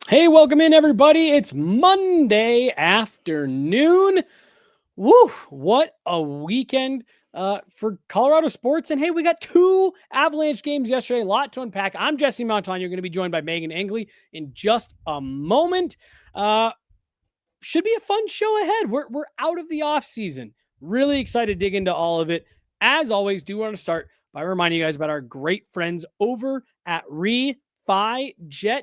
Hey, welcome in, everybody. It's Monday afternoon. Woo, what a weekend for Colorado sports. And hey, we got 2 Avalanche games yesterday. A lot to unpack. I'm Jesse Montagne. You're going to be joined by Megan Angley in just a moment. Should be a fun show ahead. We're out of the off season. Really excited to dig into all of it. As always, do want to start by reminding you guys about our great friends over at RefiJet.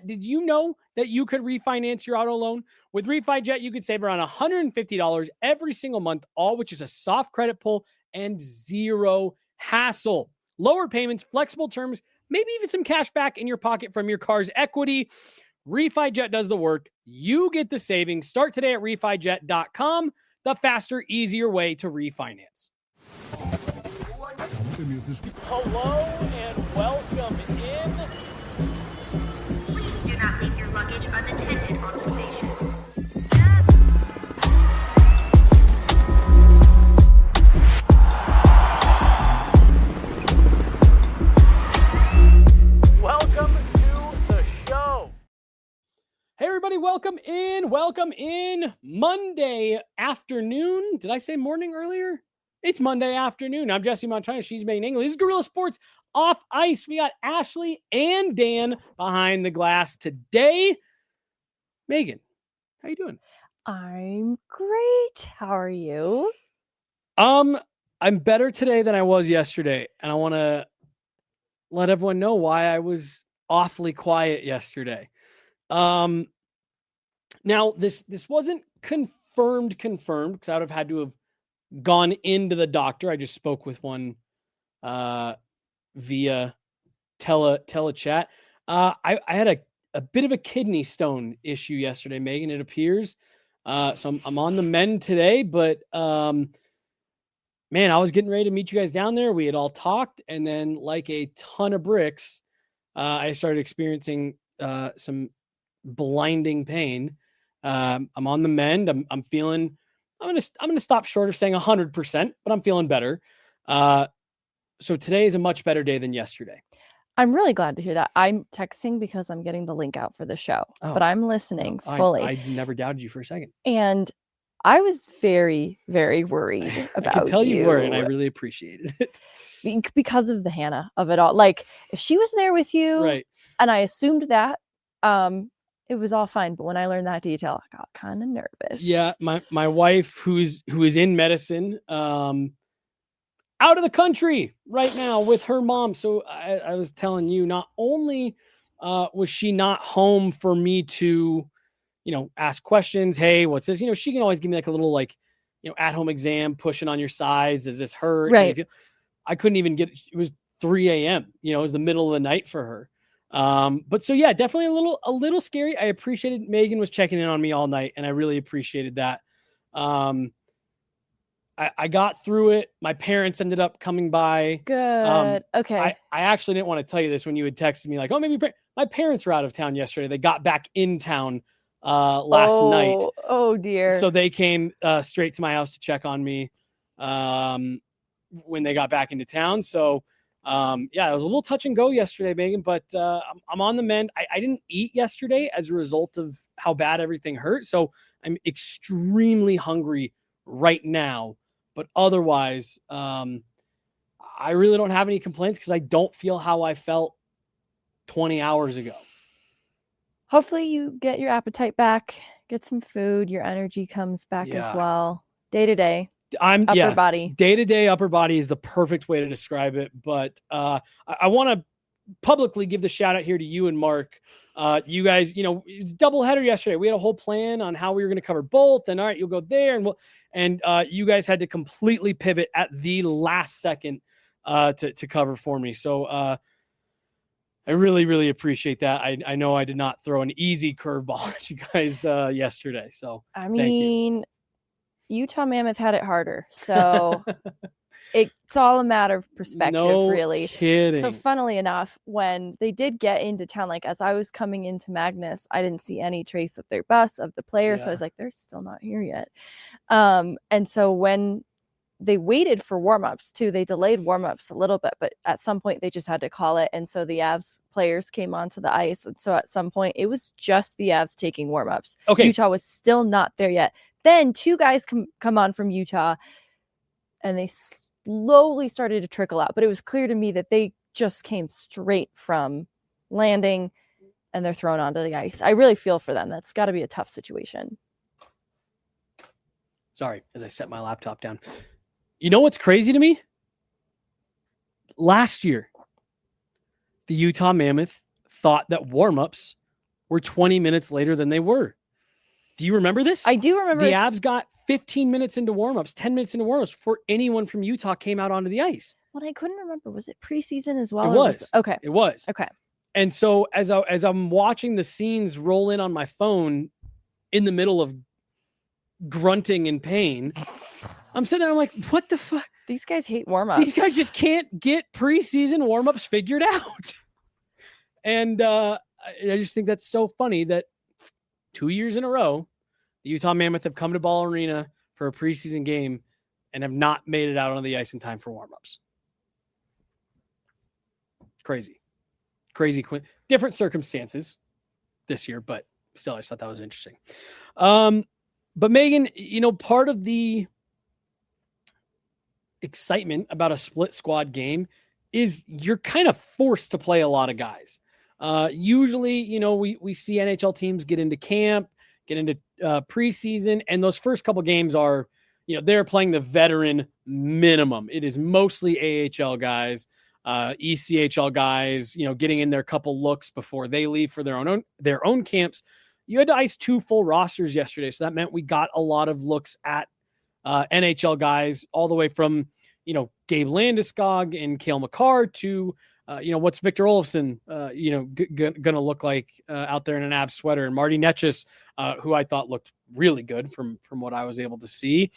Did you know that you could refinance your auto loan? With RefiJet, you could save around $150 every single month, all which is a soft credit pull and zero hassle. Lower payments, flexible terms, maybe even some cash back in your pocket from your car's equity. RefiJet does the work. You get the savings. Start today at RefiJet.com, the faster, easier way to refinance. Hello and welcome in. Please do not leave your luggage unattended on the station. Welcome to the show. Hey, everybody, welcome in. Monday afternoon. Did I say morning earlier? It's Monday afternoon. I'm Jesse Montana. She's Megan Angley. This is Gorilla Sports Off Ice. We got Ashley and Dan behind the glass today. Megan, how you doing? I'm great. How are you? I'm better today than I was yesterday, and I want to let everyone know why I was awfully quiet yesterday. Now this wasn't confirmed because I would have had to have gone into the doctor. I just spoke with one via telechat. I had a bit of a kidney stone issue yesterday, Megan, it appears. So I'm on the mend today, but man, I was getting ready to meet you guys down there. We had all talked, and then like a ton of bricks, I started experiencing some blinding pain. I'm on the mend. I'm feeling. I'm gonna stop short of saying 100%, but I'm feeling better. So today is a much better day than yesterday. I'm really glad to hear that. I'm texting because I'm getting the link out for the show, but I'm listening fully. I never doubted you for a second. And I was very, very worried about I could tell you were, and I really appreciated it. Because of the Hannah of it all. Like, if she was there with you, right? And I assumed that, it was all fine. But when I learned that detail, I got kind of nervous. Yeah, my wife, who is in medicine, out of the country right now with her mom. So I was telling you, not only was she not home for me to, ask questions. Hey, what's this? She can always give me like a little at-home exam, pushing on your sides. Does this hurt? Right. I couldn't even get. It was 3 a.m. It was the middle of the night for her. But so yeah, definitely a little scary. I appreciated Megan was checking in on me all night, and I really appreciated that. I got through it. My parents ended up coming by. Good. Okay. I actually didn't want to tell you this when you had texted me like, oh, maybe my parents were out of town yesterday. They got back in town last night. Oh dear. So they came straight to my house to check on me when they got back into town. So yeah, it was a little touch and go yesterday, Megan, but I'm on the mend. I didn't eat yesterday as a result of how bad everything hurt. So I'm extremely hungry right now, but otherwise, I really don't have any complaints because I don't feel how I felt 20 hours ago. Hopefully you get your appetite back, get some food, your energy comes back as well. Day to day. Upper body. Day-to-day upper body is the perfect way to describe it. But I want to publicly give the shout out here to you and Mark. You guys, it's doubleheader yesterday. We had a whole plan on how we were going to cover both. And all right, you'll go there, and you guys had to completely pivot at the last second to cover for me. So I really, really appreciate that. I know I did not throw an easy curveball at you guys yesterday. So I mean, Utah Mammoth had it harder. So it's all a matter of perspective, really. Kidding. So funnily enough, when they did get into town, like as I was coming into Magnus, I didn't see any trace of their bus, of the players. So I was like, they're still not here yet. And so when they waited for warmups too. They delayed warmups a little bit, but at some point they just had to call it. And so the Avs players came onto the ice. And so at some point it was just the Avs taking warmups. Okay. Utah was still not there yet. Then 2 guys come on from Utah, and they slowly started to trickle out. But it was clear to me that they just came straight from landing and they're thrown onto the ice. I really feel for them. That's got to be a tough situation. Sorry, as I set my laptop down. You know what's crazy to me? Last year, the Utah Mammoth thought that warmups were 20 minutes later than they were. Do you remember this? I do remember. The Avs got 15 minutes into warmups, 10 minutes into warmups before anyone from Utah came out onto the ice. Well, I couldn't remember. Was it preseason as well? It was. Okay. It was. Okay. And so as I'm watching the scenes roll in on my phone in the middle of grunting in pain, I'm sitting there, I'm like, what the fuck? These guys hate warm-ups. These guys just can't get preseason warm-ups figured out. And I just think that's so funny that 2 years in a row, the Utah Mammoth have come to Ball Arena for a preseason game and have not made it out on the ice in time for warm-ups. Crazy. Different circumstances this year, but still, I just thought that was interesting. But Megan, part of the excitement about a split squad game is you're kind of forced to play a lot of guys. Usually, we see NHL teams get into camp, get into preseason, and those first couple games are, they're playing the veteran minimum. It is mostly AHL guys, ECHL guys, getting in their couple looks before they leave for their own camps. You had to ice 2 full rosters yesterday, so that meant we got a lot of looks at NHL guys, all the way from Gabe Landeskog and Cale Makar to what's Victor Olofsson gonna look like out there in an Avs sweater, and Marty Netchis, who I thought looked really good from what I was able to see.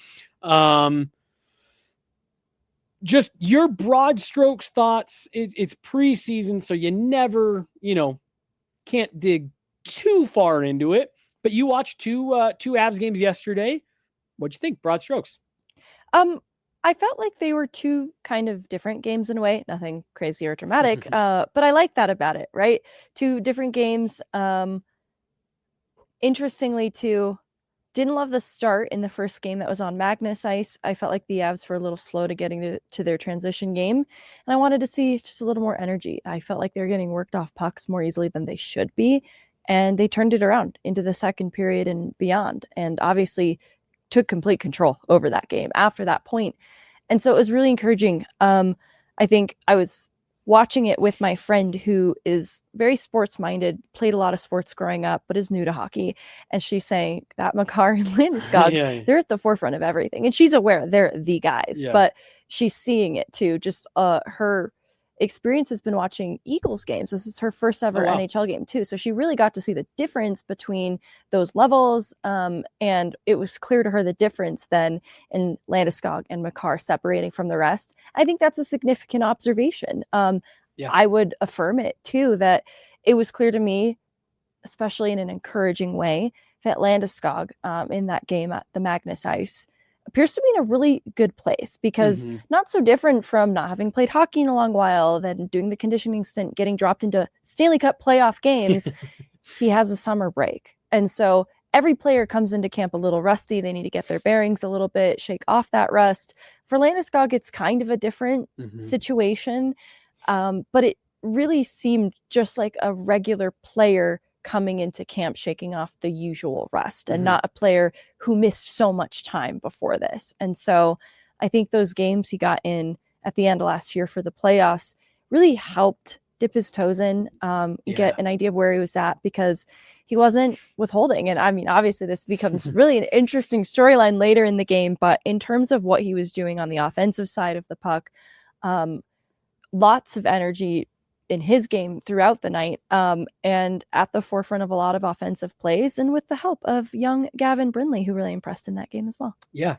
Just your broad strokes thoughts. It's preseason, so you never can't dig too far into it. But you watched two Avs games yesterday. What'd you think? Broad strokes. I felt like they were 2 kind of different games in a way, nothing crazy or dramatic. But I like that about it, right? 2 different games. Interestingly, too, didn't love the start in the first game that was on Magnus ice. I felt like the Avs were a little slow to getting to their transition game, and I wanted to see just a little more energy. I felt like they were getting worked off pucks more easily than they should be, and they turned it around into the second period and beyond, and obviously took complete control over that game after that point. And so it was really encouraging. I think I was watching it with my friend who is very sports minded, played a lot of sports growing up, but is new to hockey. And she's saying that Makar and Landeskog, they're at the forefront of everything. And she's aware they're the guys, but she's seeing it too. Just her experience has been watching Eagles games. This is her first ever NHL game too. So she really got to see the difference between those levels. And it was clear to her the difference then in Landeskog and Makar separating from the rest. I think that's a significant observation. I would affirm it too, that it was clear to me, especially in an encouraging way, that Landeskog in that game at the Magnus ice appears to be in a really good place, because not so different from not having played hockey in a long while, then doing the conditioning stint, getting dropped into Stanley Cup playoff games. He has a summer break. And so every player comes into camp a little rusty. They need to get their bearings a little bit, shake off that rust. For Landeskog, it's kind of a different situation. But it really seemed just like a regular player coming into camp, shaking off the usual rust, and not a player who missed so much time before this. And so I think those games he got in at the end of last year for the playoffs really helped dip his toes in, get an idea of where he was at, because he wasn't withholding. And I mean, obviously this becomes really an interesting storyline later in the game, but in terms of what he was doing on the offensive side of the puck, lots of energy in his game throughout the night, and at the forefront of a lot of offensive plays, and with the help of young Gavin Brindley, who really impressed in that game as well. Yeah.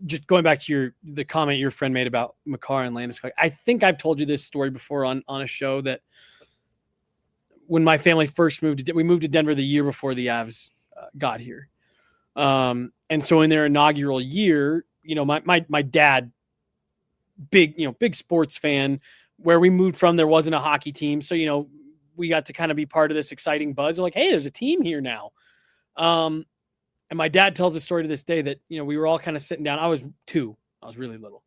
Just going back to the comment your friend made about Makar and Landeskog, I think I've told you this story before on a show, that when my family first we moved to Denver the year before the Avs got here. And so in their inaugural year, my dad, big sports fan. Where we moved from, there wasn't a hockey team. So, we got to kind of be part of this exciting buzz. Like, hey, there's a team here now. And my dad tells a story to this day that, we were all kind of sitting down. I was 2. I was really little.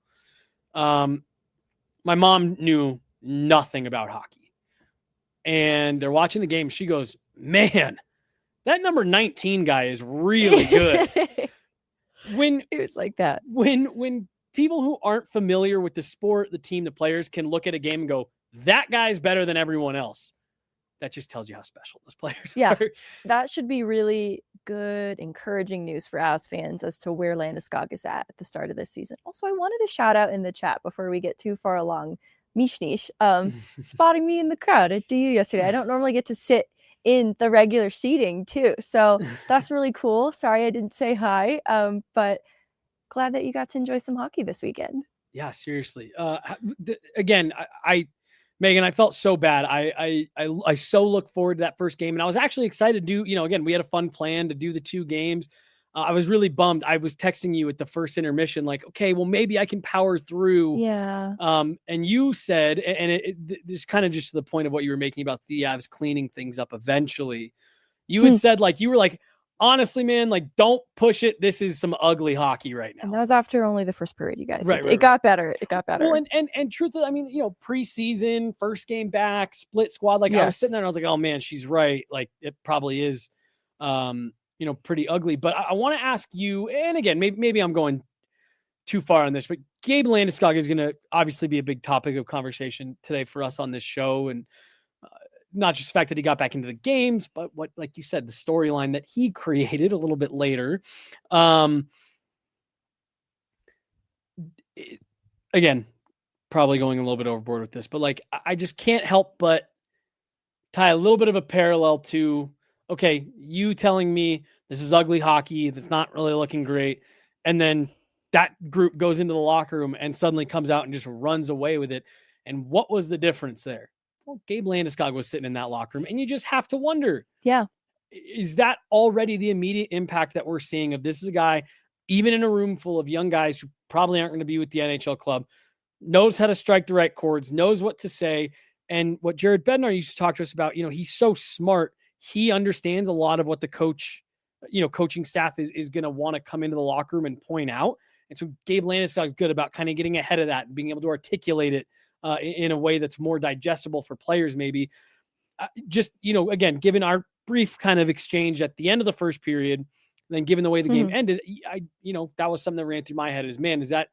My mom knew nothing about hockey. And they're watching the game. She goes, man, that number 19 guy is really good. It was like that. When people who aren't familiar with the sport, the team, the players can look at a game and go, that guy's better than everyone else. That just tells you how special those players are. That should be really good, encouraging news for Avs fans as to where Landeskog is at the start of this season. Also, I wanted to shout out in the chat before we get too far along, Mishnish, spotting me in the crowd at DU yesterday. I don't normally get to sit in the regular seating too, so that's really cool. Sorry I didn't say hi, but glad that you got to enjoy some hockey this weekend. Yeah, seriously. Again, Megan, I felt so bad. I so look forward to that first game, and I was actually excited to do, again, we had a fun plan to do the 2 games. I was really bummed. I was texting you at the first intermission, like, okay, well, maybe I can power through. Yeah. And you said, and this is kind of just to the point of what you were making about the Avs cleaning things up eventually. You had said, you were like, honestly, man, don't push it. This is some ugly hockey right now. And that was after only the first period, you guys. Right, it got better. It got better. Well, and truthfully, I mean, preseason, first game back, split squad. Yes. I was sitting there and I was like, oh man, she's right. It probably is, pretty ugly. But I want to ask you, and again, maybe I'm going too far on this, but Gabe Landeskog is going to obviously be a big topic of conversation today for us on this show. And not just the fact that he got back into the games, but what, like you said, the storyline that he created a little bit later. Again, probably going a little bit overboard with this, but I just can't help but tie a little bit of a parallel to, okay, you telling me this is ugly hockey, that's not really looking great. And then that group goes into the locker room and suddenly comes out and just runs away with it. And what was the difference there? Well, Gabe Landeskog was sitting in that locker room, and you just have to wonder, is that already the immediate impact that we're seeing of this is a guy, even in a room full of young guys who probably aren't going to be with the NHL club, knows how to strike the right chords, knows what to say. And what Jared Bednar used to talk to us about, he's so smart. He understands a lot of what the coaching staff is going to want to come into the locker room and point out. And so Gabe Landeskog is good about kind of getting ahead of that and being able to articulate it in a way that's more digestible for players, maybe. Again, given our brief kind of exchange at the end of the first period, then given the way the game ended, that was something that ran through my head is, man, is that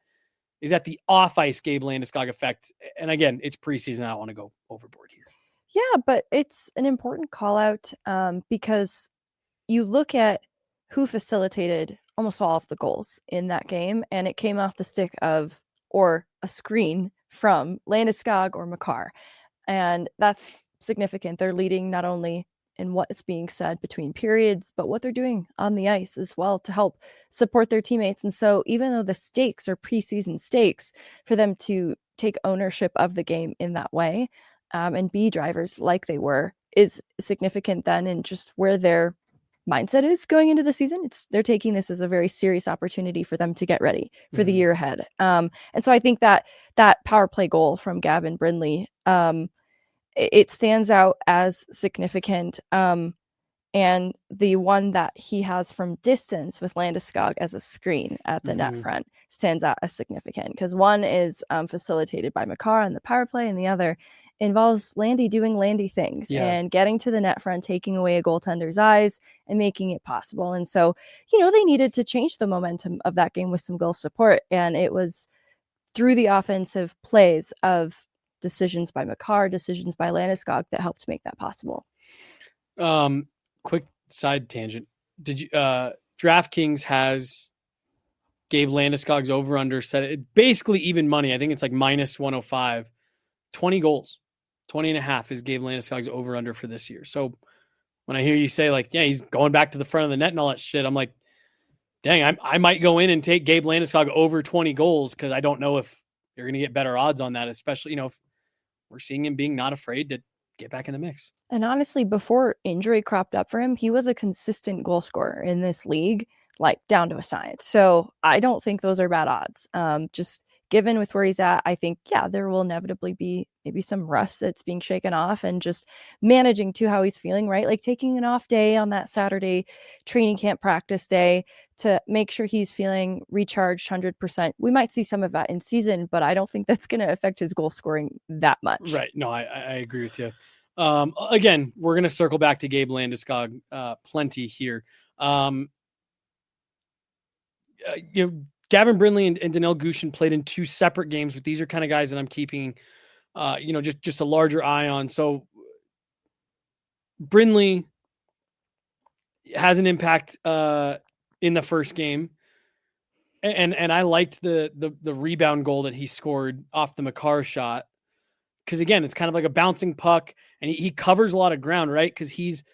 the off ice Gabe Landeskog effect? And again, it's preseason. I don't want to go overboard here. Yeah, but it's an important call out because you look at who facilitated almost all of the goals in that game, and it came off the stick of, or a screen from Landeskog or Makar. And that's significant. They're leading not only in what is being said between periods, but what they're doing on the ice as well to help support their teammates. And so even though the stakes are preseason stakes, for them to take ownership of the game in that way and be drivers like they were is significant then, and just where their mindset is going into the season. They're taking this as a very serious opportunity for them to get ready for the year ahead. And so I think that power play goal from Gavin Brindley, it stands out as significant. And the one that he has from distance with Landeskog as a screen at the net front stands out as significant, because one is facilitated by Makar on the power play, and the other involves Landy doing Landy things and getting to the net front, taking away a goaltender's eyes and making it possible. And so, they needed to change the momentum of that game with some goal support. And it was through the offensive plays of decisions by Makar, decisions by Landeskog that helped make that possible. Quick side tangent. Did you, DraftKings has Gabe Landeskog's over under set it basically even money. I think it's like minus 105, 20 goals. 20.5 is Gabe Landeskog's over under for this year. So when I hear you say he's going back to the front of the net and all that shit, I'm like, dang, I might go in and take Gabe Landeskog over 20 goals, because I don't know if you're going to get better odds on that, especially, if we're seeing him being not afraid to get back in the mix. And honestly, before injury cropped up for him, he was a consistent goal scorer in this league like down to a science. So I don't think those are bad odds. Just given with where he's at, I think, yeah, there will inevitably be maybe some rust that's being shaken off, and just managing to how he's feeling, right? Like taking an off day on that Saturday training camp practice day to make sure he's feeling recharged 100%. We might see some of that in season, but I don't think that's going to affect his goal scoring that much. Right. No, I agree with you. Again, we're going to circle back to Gabe Landeskog plenty here. Gavin Brindley and Daniil Gushchin played in 2 separate games, but these are kind of guys that I'm keeping, just a larger eye on. So Brindley has an impact in the first game, and I liked the rebound goal that he scored off the Makar shot, because again, it's kind of like a bouncing puck, and he covers a lot of ground, right? Because he's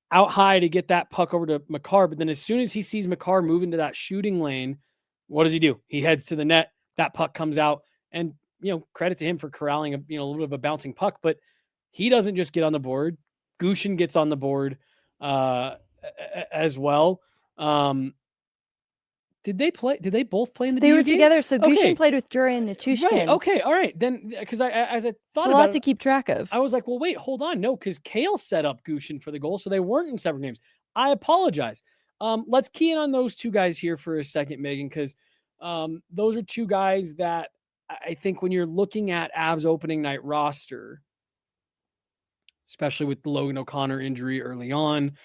out high to get that puck over to Makar, but then as soon as he sees Makar move into that shooting lane, what does he do? He heads to the net. That puck comes out, and credit to him for corralling a little bit of a bouncing puck. But he doesn't just get on the board. Gushchin gets on the board as well. Did they both play in the? They DU were game? together. So Okay. Gushchin played with Jurrian Nichushkin. Right. Okay. All right. Then, because as I thought it's a about lot it, to keep track of. I was like, well, wait, hold on. No, because Cale set up Gushchin for the goal, so they weren't in separate games. I apologize. Let's key in on those 2 guys here for a second, Megan, because those are 2 guys that I think when you're looking at Avs opening night roster, especially with the Logan O'Connor injury early on,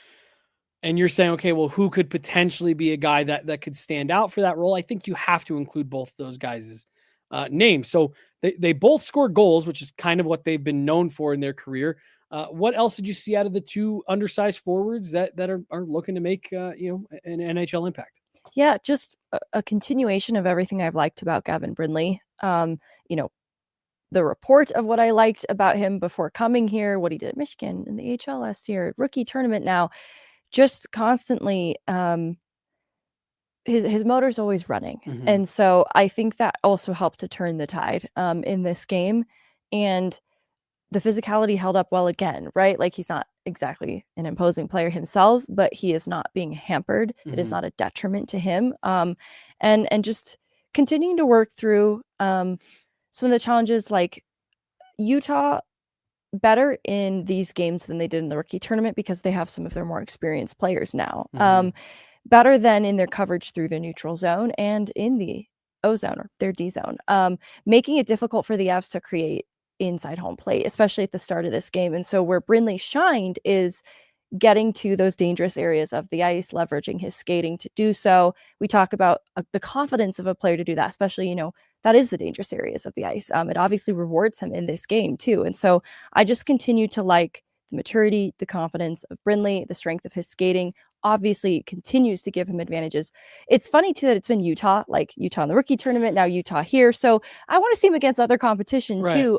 and you're saying, okay, well, who could potentially be a guy that could stand out for that role? I think you have to include both those guys' names. So they both scored goals, which is kind of what they've been known for in their career. What else did you see out of the 2 undersized forwards that are looking to make an NHL impact? Yeah, just a continuation of everything I've liked about Gavin Brindley. The report of what I liked about him before coming here, what he did at Michigan in the AHL last year, rookie tournament now, just constantly his motor's always running. Mm-hmm. And so I think that also helped to turn the tide in this game. And the physicality held up well again, right? Like he's not exactly an imposing player himself, but he is not being hampered. Mm-hmm. It is not a detriment to him. And just continuing to work through some of the challenges, like Utah better in these games than they did in the rookie tournament because they have some of their more experienced players now. Mm-hmm. Better than in their coverage through the neutral zone and in the O zone or their D zone, making it difficult for the Avs to create inside home plate, especially at the start of this game. And so where Brindley shined is getting to those dangerous areas of the ice, leveraging his skating to do so. We talk about the confidence of a player to do that, especially, that is the dangerous areas of the ice. It obviously rewards him in this game too. And so I just continue to like the maturity, the confidence of Brindley, the strength of his skating, obviously continues to give him advantages. It's funny too that it's been Utah in the rookie tournament, now Utah here. So I want to see him against other competition too.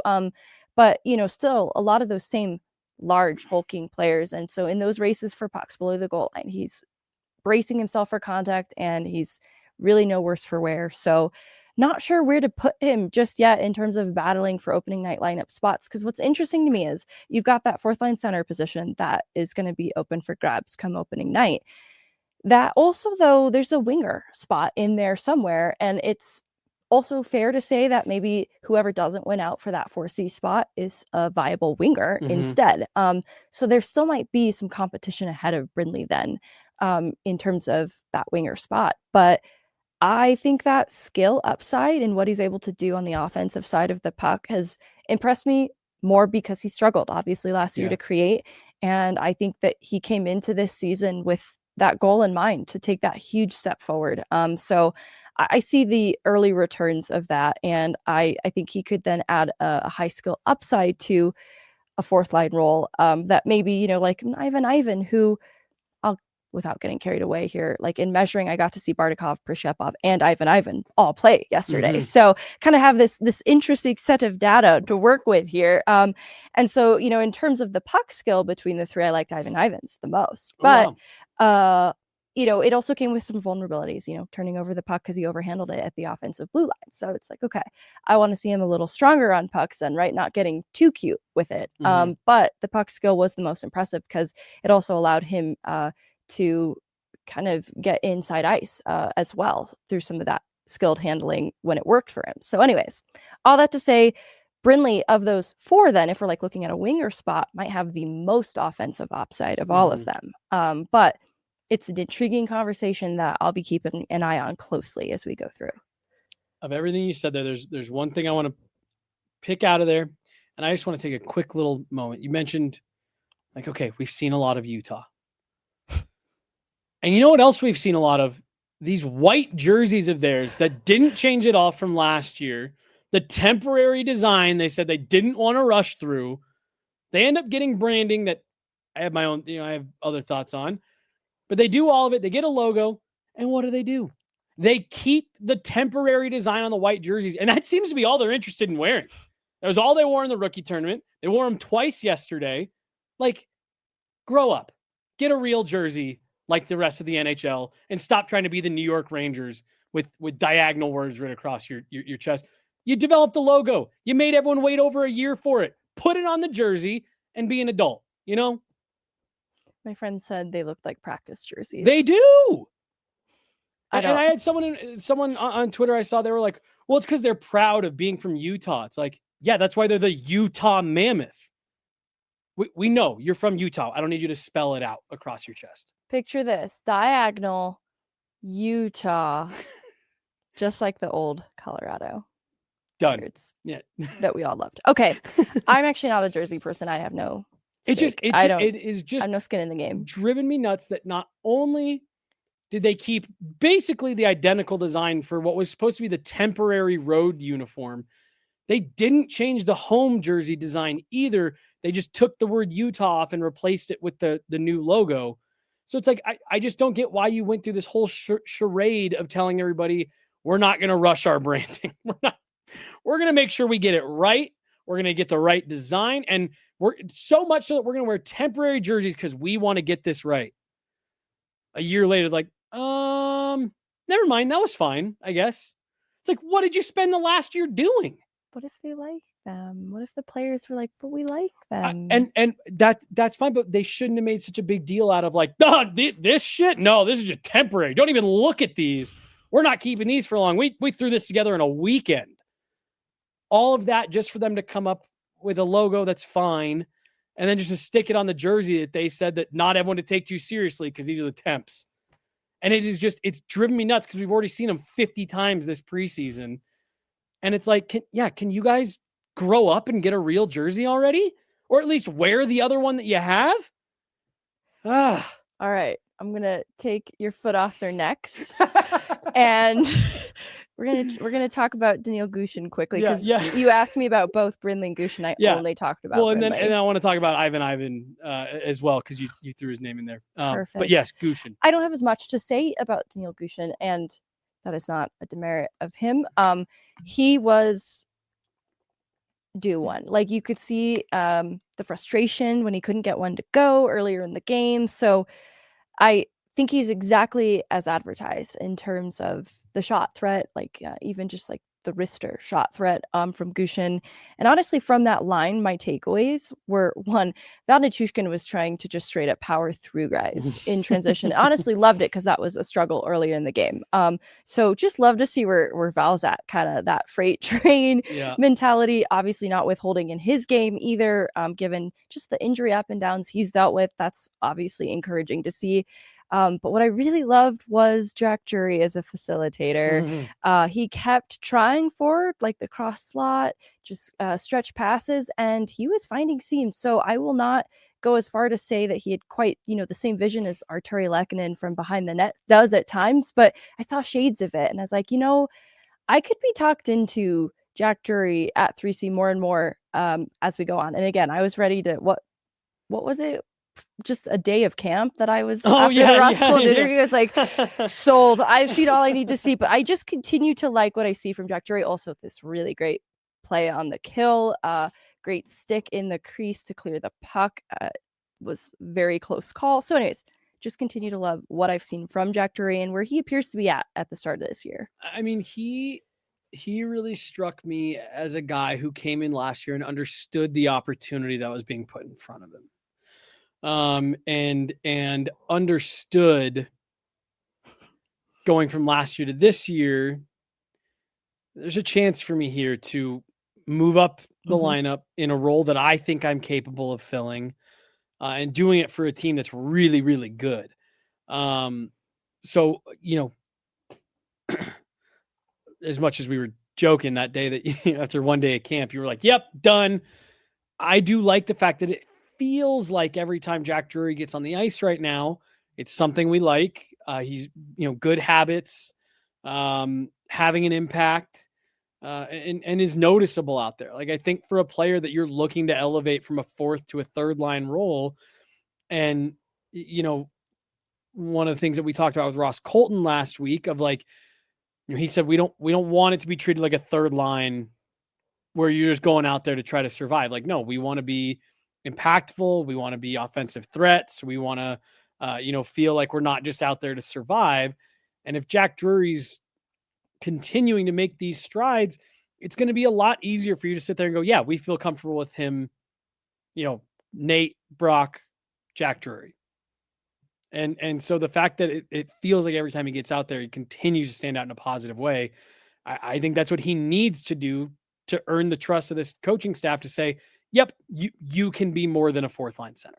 But still a lot of those same large hulking players. And so in those races for pucks below the goal line, he's bracing himself for contact and he's really no worse for wear. So not sure where to put him just yet in terms of battling for opening night lineup spots. Because what's interesting to me is you've got that 4th line center position that is going to be open for grabs come opening night. That also, though, there's a winger spot in there somewhere. And it's also fair to say that maybe whoever doesn't win out for that 4C spot is a viable winger instead. So there still might be some competition ahead of Brindley then in terms of that winger spot. But I think that skill upside and what he's able to do on the offensive side of the puck has impressed me more because he struggled, obviously, last year to create. And I think that he came into this season with that goal in mind to take that huge step forward. So I see the early returns of that. And I think he could then add a high skill upside to a 4th line role that maybe, like Ivan, who without getting carried away here, like in measuring, I got to see Bardakov, Prishepov, and Ivan all play yesterday. Mm-hmm. So kind of have this interesting set of data to work with here. And so, in terms of the puck skill between the 3, I liked Ivan's the most. But, it also came with some vulnerabilities, turning over the puck because he overhandled it at the offensive blue line. So it's like, okay, I want to see him a little stronger on pucks then, right? Not getting too cute with it. But the puck skill was the most impressive because it also allowed him to kind of get inside ice as well through some of that skilled handling when it worked for him. So anyways, all that to say, Brindley, of those four, then, if we're like looking at a winger spot, might have the most offensive upside of all of them. But it's an intriguing conversation that I'll be keeping an eye on closely as we go through. Of everything you said there, there's one thing I want to pick out of there, and I just want to take a quick little moment. You mentioned, like, okay, we've seen a lot of Utah. And you know what else we've seen a lot of? These white jerseys of theirs that didn't change at all from last year. The temporary design they said they didn't want to rush through. They end up getting branding that I have my own, I have other thoughts on. But they do all of it. They get a logo. And what do? They keep the temporary design on the white jerseys. And that seems to be all they're interested in wearing. That was all they wore in the rookie tournament. They wore them twice yesterday. Like, grow up. Get a real jersey like the rest of the NHL and stop trying to be the New York Rangers with diagonal words right across your chest. You developed a logo. You made everyone wait over a year for it. Put it on the jersey and be an adult, My friend said they looked like practice jerseys. They do. I had someone on Twitter I saw, they were like, well, it's because they're proud of being from Utah. It's like, yeah, that's why they're the Utah Mammoth. We know you're from Utah. I don't need you to spell it out across your chest. Picture this: diagonal Utah, just like the old Colorado. Done. Words Yeah. that we all loved. Okay. I'm actually not a jersey person. I have no stake. It is just I have no skin in the game. Driven me nuts that not only did they keep basically the identical design for what was supposed to be the temporary road uniform, they didn't change the home jersey design either. They just took the word Utah off and replaced it with the new logo. So it's like, I just don't get why you went through this whole charade of telling everybody we're not going to rush our branding. We're going to make sure we get it right. We're going to get the right design. And we're so much so that we're going to wear temporary jerseys because we want to get this right. A year later, like, never mind. That was fine, I guess. It's like, what did you spend the last year doing? What if they like them? What if the players were like, but we like them? And that's fine, but they shouldn't have made such a big deal out of like, no, this shit. No, this is just temporary. Don't even look at these. We're not keeping these for long. We threw this together in a weekend. All of that just for them to come up with a logo that's fine, and then just to stick it on the jersey that they said that not everyone to take too seriously because these are the temps. And it's driven me nuts because we've already seen them 50 times this preseason. And it's like, can you guys grow up and get a real jersey already? Or at least wear the other one that you have? All right. I'm going to take your foot off their necks. And we're gonna talk about Daniil Gushchin quickly because you asked me about both Brindley and Gushchin. I only talked about Brindley. And then I want to talk about Ivan as well because you threw his name in there. Perfect. But yes, Gushchin. I don't have as much to say about Daniil Gushchin, and that is not a demerit of him. He was due one. Like you could see the frustration when he couldn't get one to go earlier in the game. So I think he's exactly as advertised in terms of the shot threat, like even just like the wrister shot threat from Gushchin. And honestly, from that line, my takeaways were, one, Val Nichushkin was trying to just straight up power through guys in transition. Honestly, loved it because that was a struggle earlier in the game. So just love to see where Val's at, kind of that freight train mentality, obviously not withholding in his game either, given just the injury up and downs he's dealt with. That's obviously encouraging to see. But what I really loved was Jack Drury as a facilitator. He kept trying forward, like the cross slot, just stretch passes, and he was finding seams. So I will not go as far to say that he had quite, the same vision as Arturi Lehkonen from behind the net does at times, but I saw shades of it. And I was like, I could be talked into Jack Drury at 3C more and more as we go on. And again, I was ready to, what was it? Just a day of camp that I was after the Ross Cold interview. I was like, sold. I've seen all I need to see, but I just continue to like what I see from Jack Drury. Also, this really great play on the kill, great stick in the crease to clear the puck, was very close call. So anyways, just continue to love what I've seen from Jack Drury and where he appears to be at the start of this year. I mean, he really struck me as a guy who came in last year and understood the opportunity that was being put in front of him. And understood going from last year to this year, there's a chance for me here to move up the lineup in a role that I think I'm capable of filling, and doing it for a team that's really, really good. So, as much as we were joking that day that after one day at camp, you were like, yep, done. I do like the fact that it feels like every time Jack Drury gets on the ice right now, it's something we like. He's, good habits, having an impact, and is noticeable out there. Like, I think for a player that you're looking to elevate from a fourth to a third line role, and, one of the things that we talked about with Ross Colton last week of like, he said, we don't want it to be treated like a third line where you're just going out there to try to survive. Like, no, we want to be impactful. We want to be offensive threats. We want to, feel like we're not just out there to survive. And if Jack Drury's continuing to make these strides, it's going to be a lot easier for you to sit there and go, yeah, we feel comfortable with him, Nate, Brock, Jack Drury. And so the fact that it feels like every time he gets out there, he continues to stand out in a positive way. I think that's what he needs to do to earn the trust of this coaching staff to say, yep, you can be more than a fourth line center.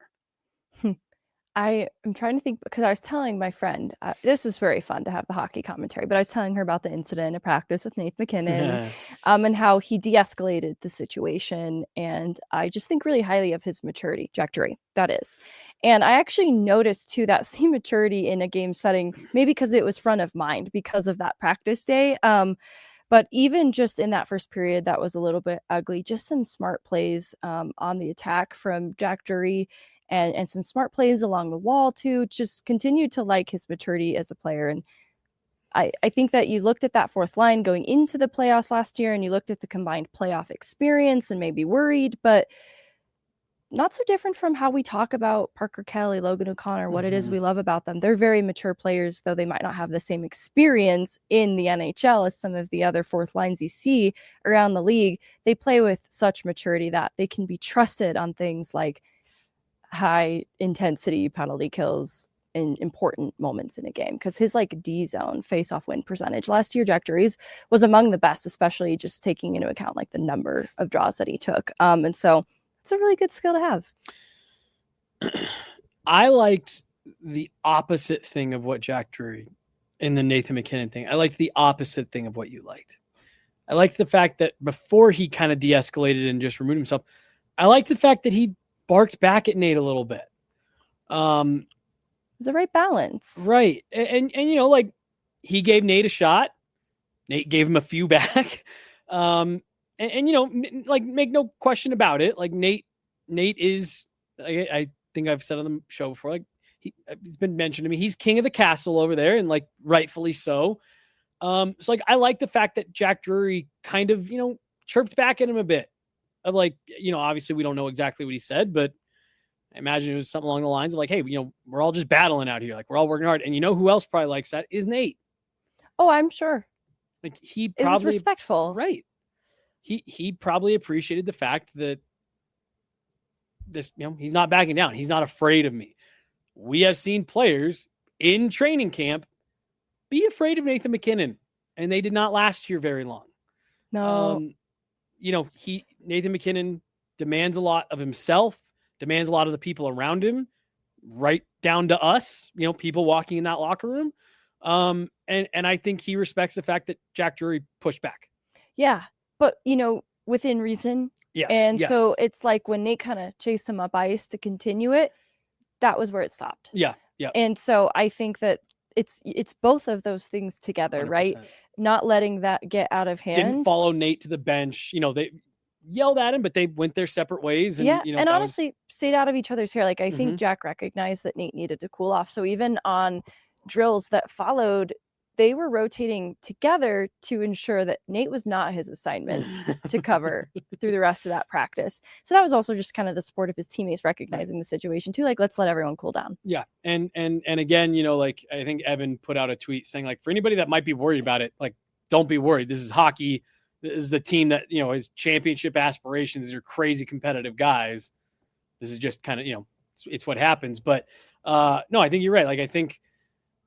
I am trying to think, because I was telling my friend, this is very fun to have the hockey commentary, but I was telling her about the incident at practice with Nathan MacKinnon, and how he de-escalated the situation. And I just think really highly of his maturity, Jack Drury, that is. And I actually noticed too that same maturity in a game setting, maybe because it was front of mind because of that practice day. But even just in that first period, that was a little bit ugly. Just some smart plays on the attack from Jack Drury, and some smart plays along the wall too. Just continued to like his maturity as a player. And I think that you looked at that fourth line going into the playoffs last year, and you looked at the combined playoff experience and maybe worried, but not so different from how we talk about Parker Kelly, Logan O'Connor, what it is we love about them. They're very mature players, though they might not have the same experience in the NHL as some of the other fourth lines you see around the league. They play with such maturity that they can be trusted on things like high intensity penalty kills in important moments in a game, because his D zone face off win percentage last year, Jack Drury's, was among the best, especially just taking into account the number of draws that he took. And so it's a really good skill to have. I liked the opposite thing of what Jack Drury in the Nathan MacKinnon thing. I liked the opposite thing of what you liked. I liked the fact that before he kind of de-escalated and just removed himself, I liked the fact that he barked back at Nate a little bit. It's the right balance. Right. And he gave Nate a shot. Nate gave him a few back. And make no question about it. Nate is, I think I've said on the show before, it's been mentioned to me, he's king of the castle over there, and rightfully so. So I like the fact that Jack Drury kind of, chirped back at him a bit. Of obviously we don't know exactly what he said, but I imagine it was something along the lines of hey, we're all just battling out here. We're all working hard. And who else probably likes that is Nate. Oh, I'm sure. He probably, it was respectful. Right. He probably appreciated the fact that this, he's not backing down. He's not afraid of me. We have seen players in training camp be afraid of Nathan MacKinnon, and they did not last here very long. No. Nathan MacKinnon demands a lot of himself, demands a lot of the people around him, right down to us, people walking in that locker room. And I think he respects the fact that Jack Drury pushed back. Yeah. But, within reason. Yes. And so it's when Nate kind of chased him up ice to continue it, that was where it stopped. Yeah. Yeah. And so I think that it's both of those things together, 100%. Right? Not letting that get out of hand. Didn't follow Nate to the bench. They yelled at him, but they went their separate ways. And, and honestly stayed out of each other's hair. I think Jack recognized that Nate needed to cool off. So even on drills that followed, they were rotating together to ensure that Nate was not his assignment to cover through the rest of that practice. So that was also just kind of the support of his teammates recognizing the situation too. Let's let everyone cool down. Yeah. And again, I think Evan put out a tweet saying for anybody that might be worried about it, don't be worried. This is hockey. This is the team that, has championship aspirations. These are crazy competitive guys. This is just kind of, it's what happens. But no, I think you're right. I think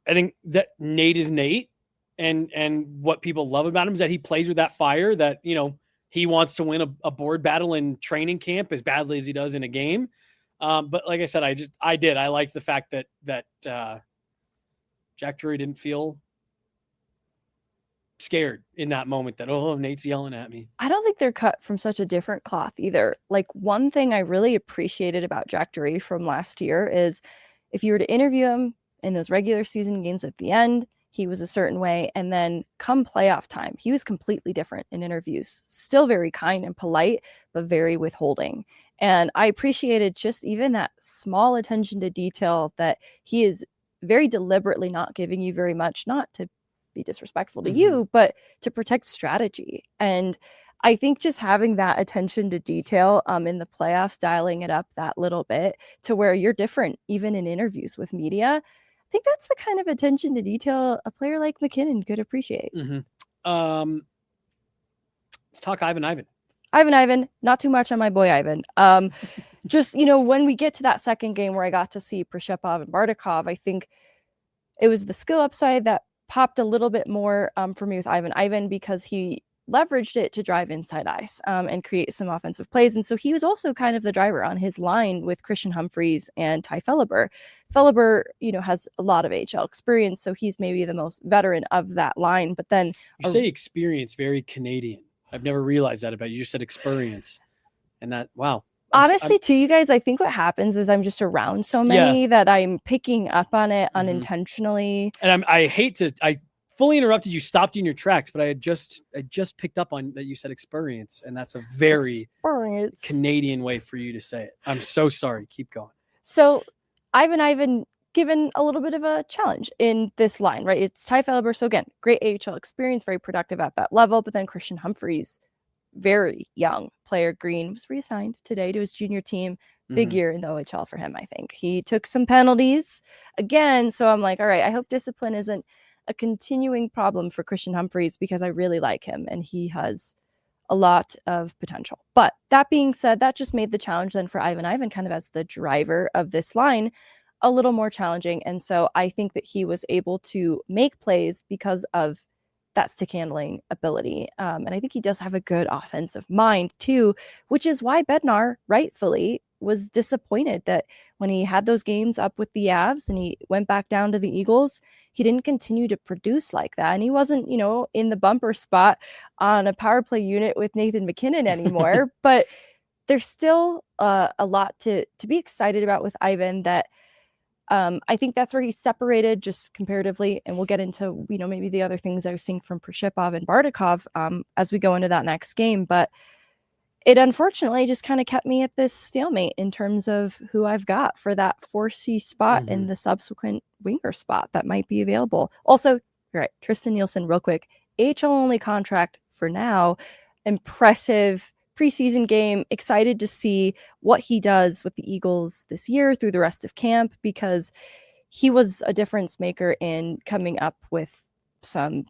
I think that Nate is Nate, and what people love about him is that he plays with that fire that, you know, he wants to win a board battle in training camp as badly as he does in a game. But like I said, I liked the fact that Jack Drury didn't feel scared in that moment that, oh, Nate's yelling at me. I don't think they're cut from such a different cloth either. Like, one thing I really appreciated about Jack Drury from last year is if you were to interview him in those regular season games at the end, he was a certain way. And then come playoff time, he was completely different in interviews. Still very kind and polite, but very withholding. And I appreciated just even that small attention to detail that he is very deliberately not giving you very much, not to be disrespectful to you, but to protect strategy. And I think just having that attention to detail in the playoffs, dialing it up that little bit to where you're different, even in interviews with media, I think that's the kind of attention to detail a player like MacKinnon could appreciate. Let's talk Ivan. Ivan, not too much on my boy Ivan. Just, you know, when we get to that second game where I got to see Preseason and Bardakov, I think it was the skill upside that popped a little bit more for me with Ivan because he leveraged it to drive inside ice and create some offensive plays. And so he was also kind of the driver on his line with Christian Humphreys and Ty Felleber. Felleber, you know, has a lot of HL experience, so he's maybe the most veteran of that line. But then you say experience, very Canadian. I've never realized that about you. You said experience. And that, wow. Honestly, to you guys, I think what happens is I'm just around so many that I'm picking up on it unintentionally. And I fully interrupted you, stopped you in your tracks, but I just picked up on that you said experience, and that's a very Canadian way for you to say it. I'm so sorry. Keep going. So Ivan given a little bit of a challenge in this line, right? It's Ty Felleber. So again, great AHL experience, very productive at that level, but then Christian Humphreys, very young player. Green was reassigned today to his junior team. Big year in the OHL for him, I think. He took some penalties again. So I'm like, all right, I hope discipline isn't a continuing problem for Christian Humphreys because I really like him and he has a lot of potential. But that being said, that just made the challenge then for Ivan kind of as the driver of this line a little more challenging. And so I think that he was able to make plays because of that stick handling ability. And I think he does have a good offensive mind too, which is why Bednar rightfully was disappointed that when he had those games up with the Avs and he went back down to the Eagles, he didn't continue to produce like that. And he wasn't, you know, in the bumper spot on a power play unit with Nathan MacKinnon anymore. But there's still a lot to be excited about with Ivan that I think that's where he's separated just comparatively. And we'll get into, you know, maybe the other things I was seeing from Preseason and Bardakov as we go into that next game. But it unfortunately just kind of kept me at this stalemate in terms of who I've got for that 4C spot and the subsequent winger spot that might be available. Also, you're right, Tristan Nielsen, real quick, AHL only contract for now. Impressive preseason game. Excited to see what he does with the Eagles this year through the rest of camp, because he was a difference maker in coming up with some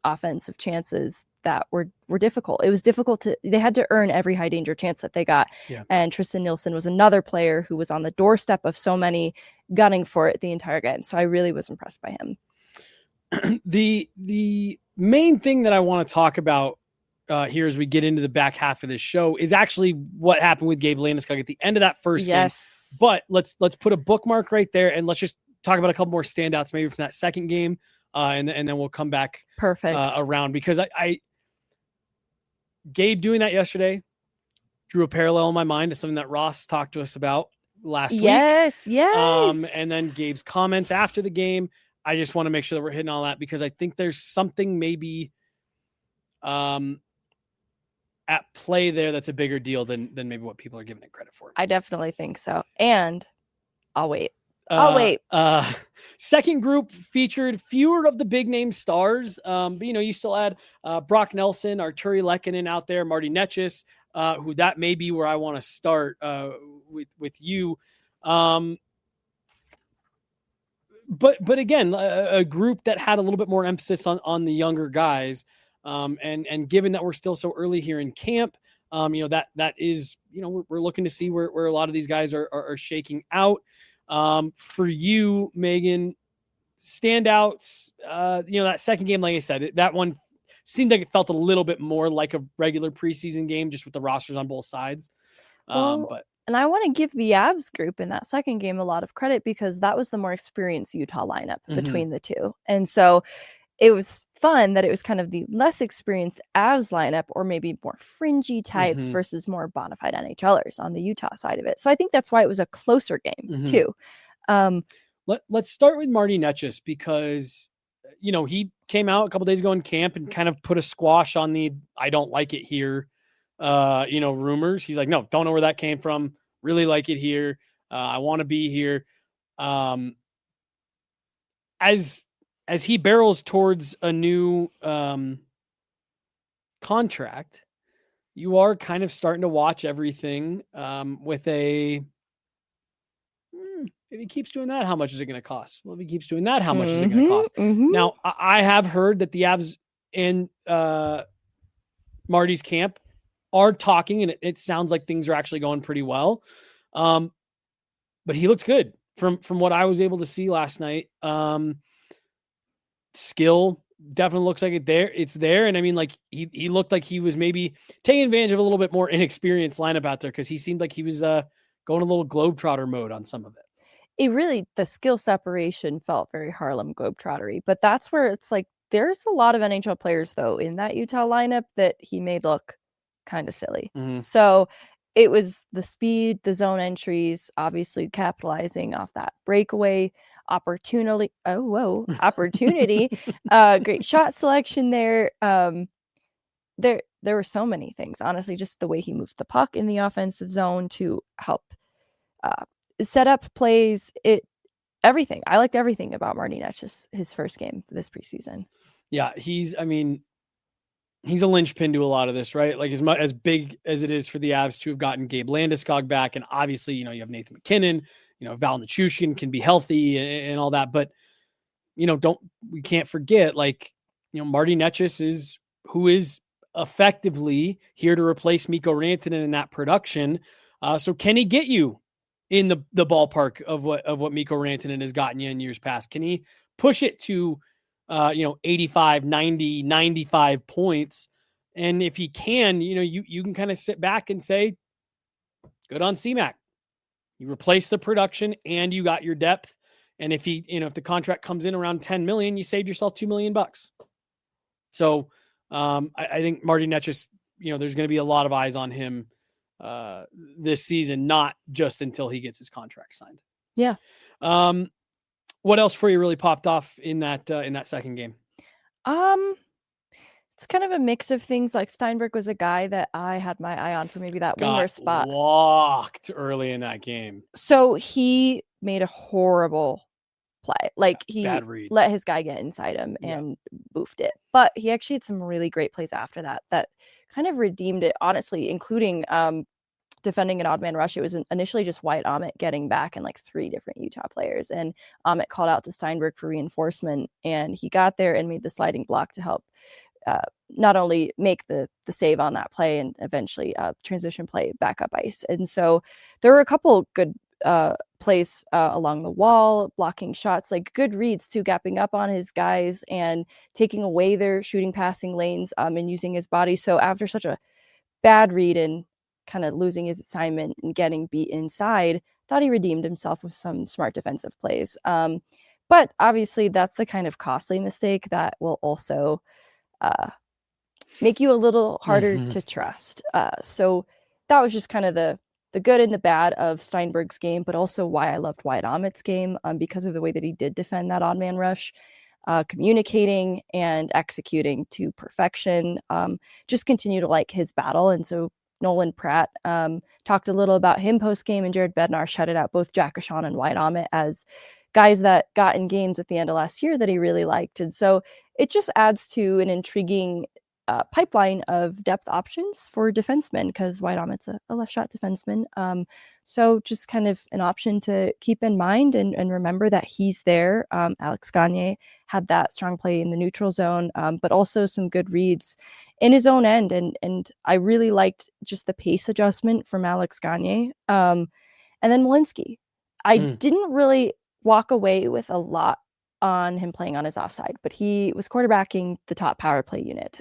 offensive chances that were difficult. It was difficult they had to earn every high danger chance that they got. Yeah. And Tristan Nielsen was another player who was on the doorstep of so many, gunning for it the entire game. So I really was impressed by him. The main thing that I want to talk about here as we get into the back half of this show is actually what happened with Gabe Landeskog at the end of that first game. But let's put a bookmark right there and let's just talk about a couple more standouts maybe from that second game. And then we'll come back around, because I Gabe doing that yesterday drew a parallel in my mind to something that Ross talked to us about last week. Yes. And then Gabe's comments after the game. I just want to make sure that we're hitting all that, because I think there's something maybe at play there that's a bigger deal than maybe what people are giving it credit for. I definitely think so. And I'll wait. Second group featured fewer of the big name stars. But you still had Brock Nelson, Arturi Lehkonen out there, Marty Netchis, who that may be where I want to start with you. But again, a group that had a little bit more emphasis on the younger guys. And given that we're still so early here in camp, that is, we're looking to see where a lot of these guys are shaking out. For you, Megan, standouts, that second game, like I said, that one seemed like it felt a little bit more like a regular preseason game, just with the rosters on both sides. And I want to give the Avs group in that second game a lot of credit because that was the more experienced Utah lineup between the two. And so it was fun that it was kind of the less experienced Avs lineup, or maybe more fringy types versus more bona fide NHLers on the Utah side of it. So I think that's why it was a closer game too. Let's start with Marty Netchus because, he came out a couple days ago in camp and kind of put a squash on the "I don't like it here" rumors. He's like, no, don't know where that came from. Really like it here. I want to be here. As he barrels towards a new contract, you are kind of starting to watch everything with a, if he keeps doing that, how much is it going to cost? Well, if he keeps doing that, how much is it going to cost? Now, I have heard that the Avs in Marty's camp are talking, and it sounds like things are actually going pretty well. But he looked good from what I was able to see last night. Skill definitely looks like it's there. And I mean, like he looked like he was maybe taking advantage of a little bit more inexperienced lineup out there, because he seemed like he was going a little Globetrotter mode on some of it. The skill separation felt very Harlem Globetrottery, but that's where it's like, there's a lot of NHL players though in that Utah lineup that he made look kind of silly. So it was the speed, the zone entries, obviously capitalizing off that breakaway opportunity. Great shot selection there. There were so many things, honestly, just the way he moved the puck in the offensive zone to help set up plays, everything. I liked everything about Marty Netchus, his first game this preseason. Yeah, he's a linchpin to a lot of this, right? Like as big as it is for the Avs to have gotten Gabe Landeskog back, and obviously, you have Nathan McKinnon, Val Nichushkin can be healthy and all that, but we can't forget, like, Marty Netchus is who is effectively here to replace Mikko Rantanen in that production. So can he get you in the ballpark of what Mikko Rantanen has gotten you in years past? Can he push it to 85, 90, 95 points? And if he can, you can kind of sit back and say, good on C-Mac. You replace the production and you got your depth. And if if the contract comes in around 10 million, you saved yourself $2 million. So I think Marty Netchus, there's going to be a lot of eyes on him this season, not just until he gets his contract signed. Yeah. What else for you really popped off in that second game? It's kind of a mix of things. Like Steinberg was a guy that I had my eye on for maybe that winger spot. Walked early in that game. So he made a horrible play. Like he let his guy get inside him and boofed it. But he actually had some really great plays after that kind of redeemed it, honestly, including defending an odd man rush. It was initially just Wyatt Ahmet getting back and like 3 different Utah players. And Ahmet called out to Steinberg for reinforcement, and he got there and made the sliding block to help not only make the save on that play and eventually transition play back up ice. And so there were a couple good plays along the wall, blocking shots, like good reads too, gapping up on his guys and taking away their shooting passing lanes and using his body. So after such a bad read and kind of losing his assignment and getting beat inside, thought he redeemed himself with some smart defensive plays. But obviously that's the kind of costly mistake that will also make you a little harder to trust. So that was just kind of the good and the bad of Steinberg's game, but also why I loved Wyatt Ahmet's game, because of the way that he did defend that odd man rush, communicating and executing to perfection. Just continue to like his battle. And so Nolan Pratt talked a little about him post game, and Jared Bednar shouted out both Jack Ashon and Wyatt Ahmet as guys that got in games at the end of last year that he really liked. And so it just adds to an intriguing pipeline of depth options for defensemen, because Wyatt Ahmet's a left shot defenseman. So just kind of an option to keep in mind and remember that he's there. Alex Gagne had that strong play in the neutral zone, but also some good reads in his own end. And I really liked just the pace adjustment from Alex Gagne. And then Malinsky. I didn't really walk away with a lot on him playing on his offside, but he was quarterbacking the top power play unit.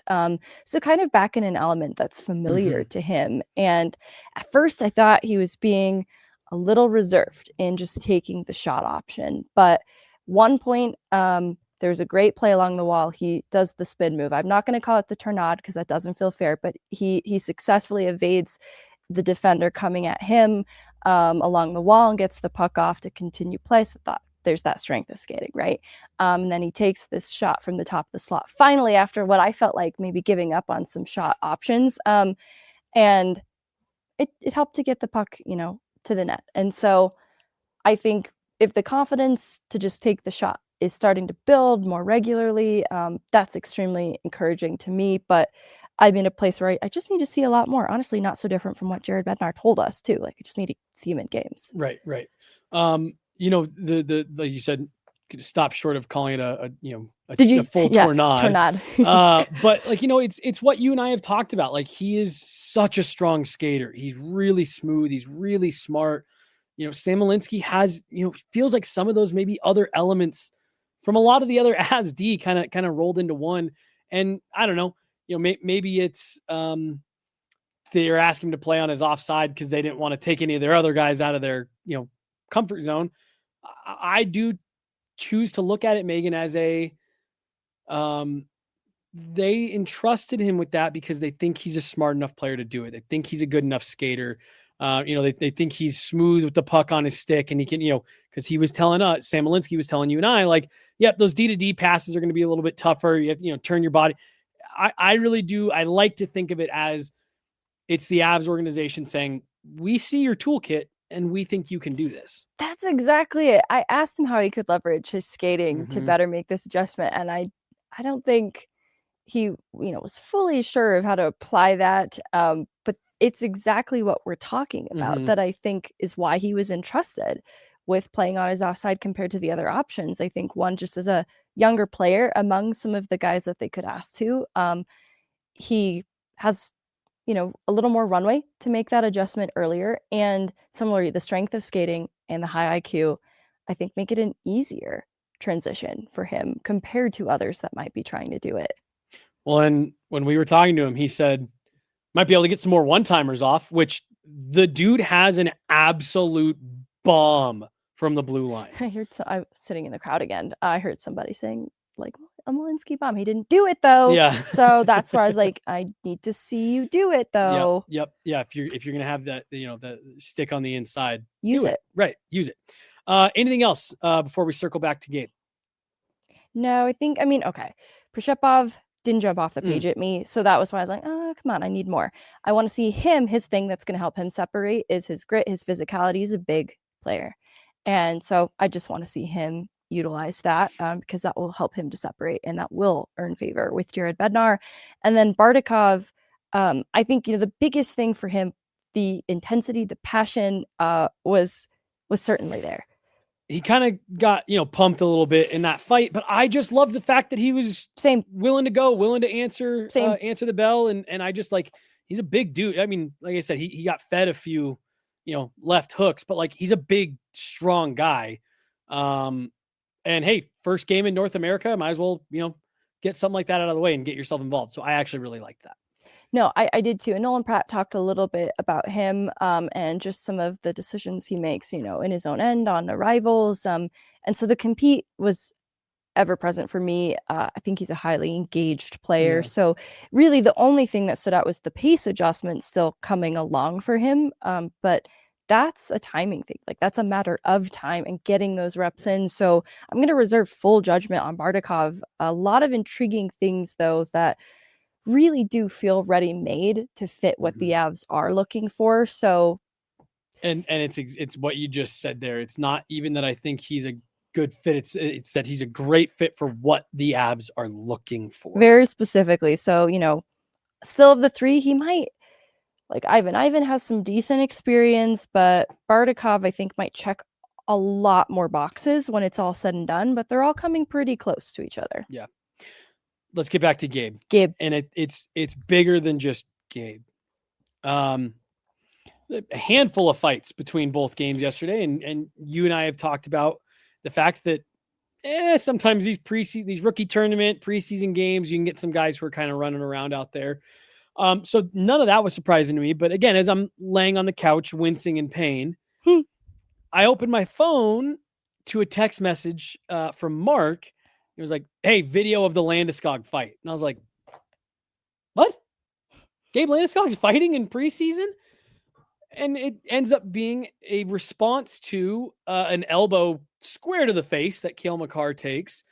So kind of back in an element that's familiar to him. And at first I thought he was being a little reserved in just taking the shot option. But one point, there's a great play along the wall. He does the spin move. I'm not going to call it the tornado because that doesn't feel fair, but he successfully evades the defender coming at him along the wall and gets the puck off to continue play. So thought there's that strength of skating, right? And then he takes this shot from the top of the slot. Finally, after what I felt like maybe giving up on some shot options, and it helped to get the puck, to the net. And so I think if the confidence to just take the shot is starting to build more regularly, that's extremely encouraging to me. But I'm in a place where I just need to see a lot more. Honestly, not so different from what Jared Bednar told us too. Like, I just need to see him in games. Right. The like you said, stop short of calling it a full tornado. But it's what you and I have talked about. Like, he is such a strong skater. He's really smooth. He's really smart. Sam Malinski has, feels like some of those maybe other elements from a lot of the other Avs D kind of rolled into one. And I don't know, maybe it's they're asking him to play on his offside because they didn't want to take any of their other guys out of their, comfort zone. I do choose to look at it, Megan, as they entrusted him with that because they think he's a smart enough player to do it. They think he's a good enough skater. They think he's smooth with the puck on his stick, and he can, because he was telling us, Sam Malinski was telling you and I, like, yep, those D-to-D passes are going to be a little bit tougher. You have, turn your body. I really do. I like to think of it as it's the Avs organization saying, we see your toolkit and we think you can do this. That's exactly it. I asked him how he could leverage his skating to better make this adjustment. And I don't think he, was fully sure of how to apply that. But it's exactly what we're talking about that I think is why he was entrusted with playing on his offside compared to the other options. I think one, just as a younger player among some of the guys that they could ask to, he has, a little more runway to make that adjustment earlier. And similarly, the strength of skating and the high IQ, I think, make it an easier transition for him compared to others that might be trying to do it. Well, and when we were talking to him, he said, might be able to get some more one-timers off, which the dude has an absolute bomb from the blue line. I was sitting in the crowd again. I heard somebody saying, like, a Malinski bomb. He didn't do it though. Yeah. So that's where I was like, I need to see you do it though. Yep. Yeah. If you're gonna have that, the stick on the inside, use it. Right. Use it. Anything else before we circle back to Gabe? No, okay. Prishepov didn't jump off the page at me. So that was why I was like, oh, come on, I need more. I want to see him. His thing that's going to help him separate is his grit, his physicality. He's a big player. And so I just want to see him utilize that because that will help him to separate and that will earn favor with Jared Bednar. And then Bardakov, I think, the biggest thing for him, the intensity, the passion was certainly there. He kind of got, pumped a little bit in that fight, but I just love the fact that he was willing to go, willing to answer the bell. And I just he's a big dude. I mean, like I said, he got fed a few, left hooks, but he's a big, strong guy. And hey, first game in North America, might as well, get something like that out of the way and get yourself involved. So I actually really like that. No, I did too. And Nolan Pratt talked a little bit about him and just some of the decisions he makes, in his own end on arrivals. And so the compete was ever present for me. I think he's a highly engaged player. Yeah. So really the only thing that stood out was the pace adjustment still coming along for him. But that's a timing thing. That's a matter of time and getting those reps in. So I'm going to reserve full judgment on Bardakov. A lot of intriguing things, though, that really do feel ready-made to fit what the Avs are looking for. So, and it's what you just said there. It's not even that I think he's a good fit. It's that he's a great fit for what the Avs are looking for. Very specifically. So, still of the three, he might, Ivan. Ivan has some decent experience, but Bardakov, I think, might check a lot more boxes when it's all said and done, but they're all coming pretty close to each other. Yeah. Let's get back to Gabe. And it's bigger than just Gabe. A handful of fights between both games yesterday, and you and I have talked about the fact that sometimes these rookie tournament preseason games, you can get some guys who are kind of running around out there. So none of that was surprising to me. But again, as I'm laying on the couch, wincing in pain, I opened my phone to a text message from Mark. It was like, "Hey, video of the Landeskog fight." And I was like, "What? Gabe Landeskog's fighting in preseason?" And it ends up being a response to an elbow square to the face that Cale Makar takes.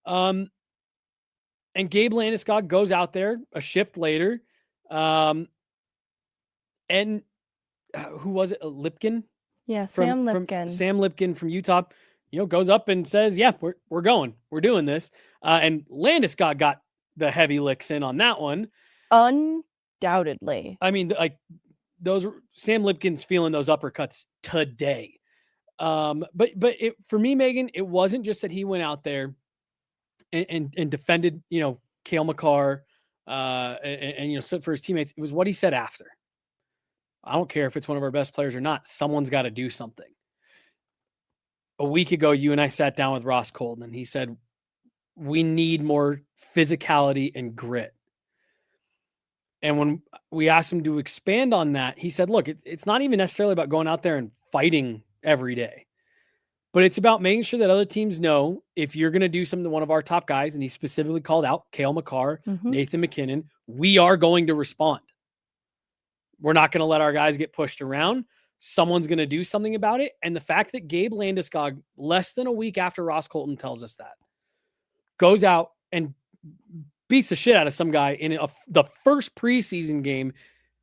And Gabe Landeskog goes out there a shift later. And who was it? Lipkin? Yeah, Sam Lipkin. Sam Lipkin from Utah, goes up and says, "Yeah, we're going. We're doing this." And Landeskog got the heavy licks in on that one. Undoubtedly. I mean, like Sam Lipkin's feeling those uppercuts today. But for me, Megan, it wasn't just that he went out there and defended, Cale Makar, and stood for his teammates. It was what he said after. I don't care if it's one of our best players or not. Someone's got to do something. A week ago, you and I sat down with Ross Colton, and he said, we need more physicality and grit. And when we asked him to expand on that, he said, look, it's not even necessarily about going out there and fighting every day, but it's about making sure that other teams know if you're going to do something to one of our top guys, and he specifically called out Cale Makar, Nathan McKinnon, we are going to respond. We're not going to let our guys get pushed around. Someone's going to do something about it. And the fact that Gabe Landeskog, less than a week after Ross Colton tells us that, goes out and beats the shit out of some guy in the first preseason game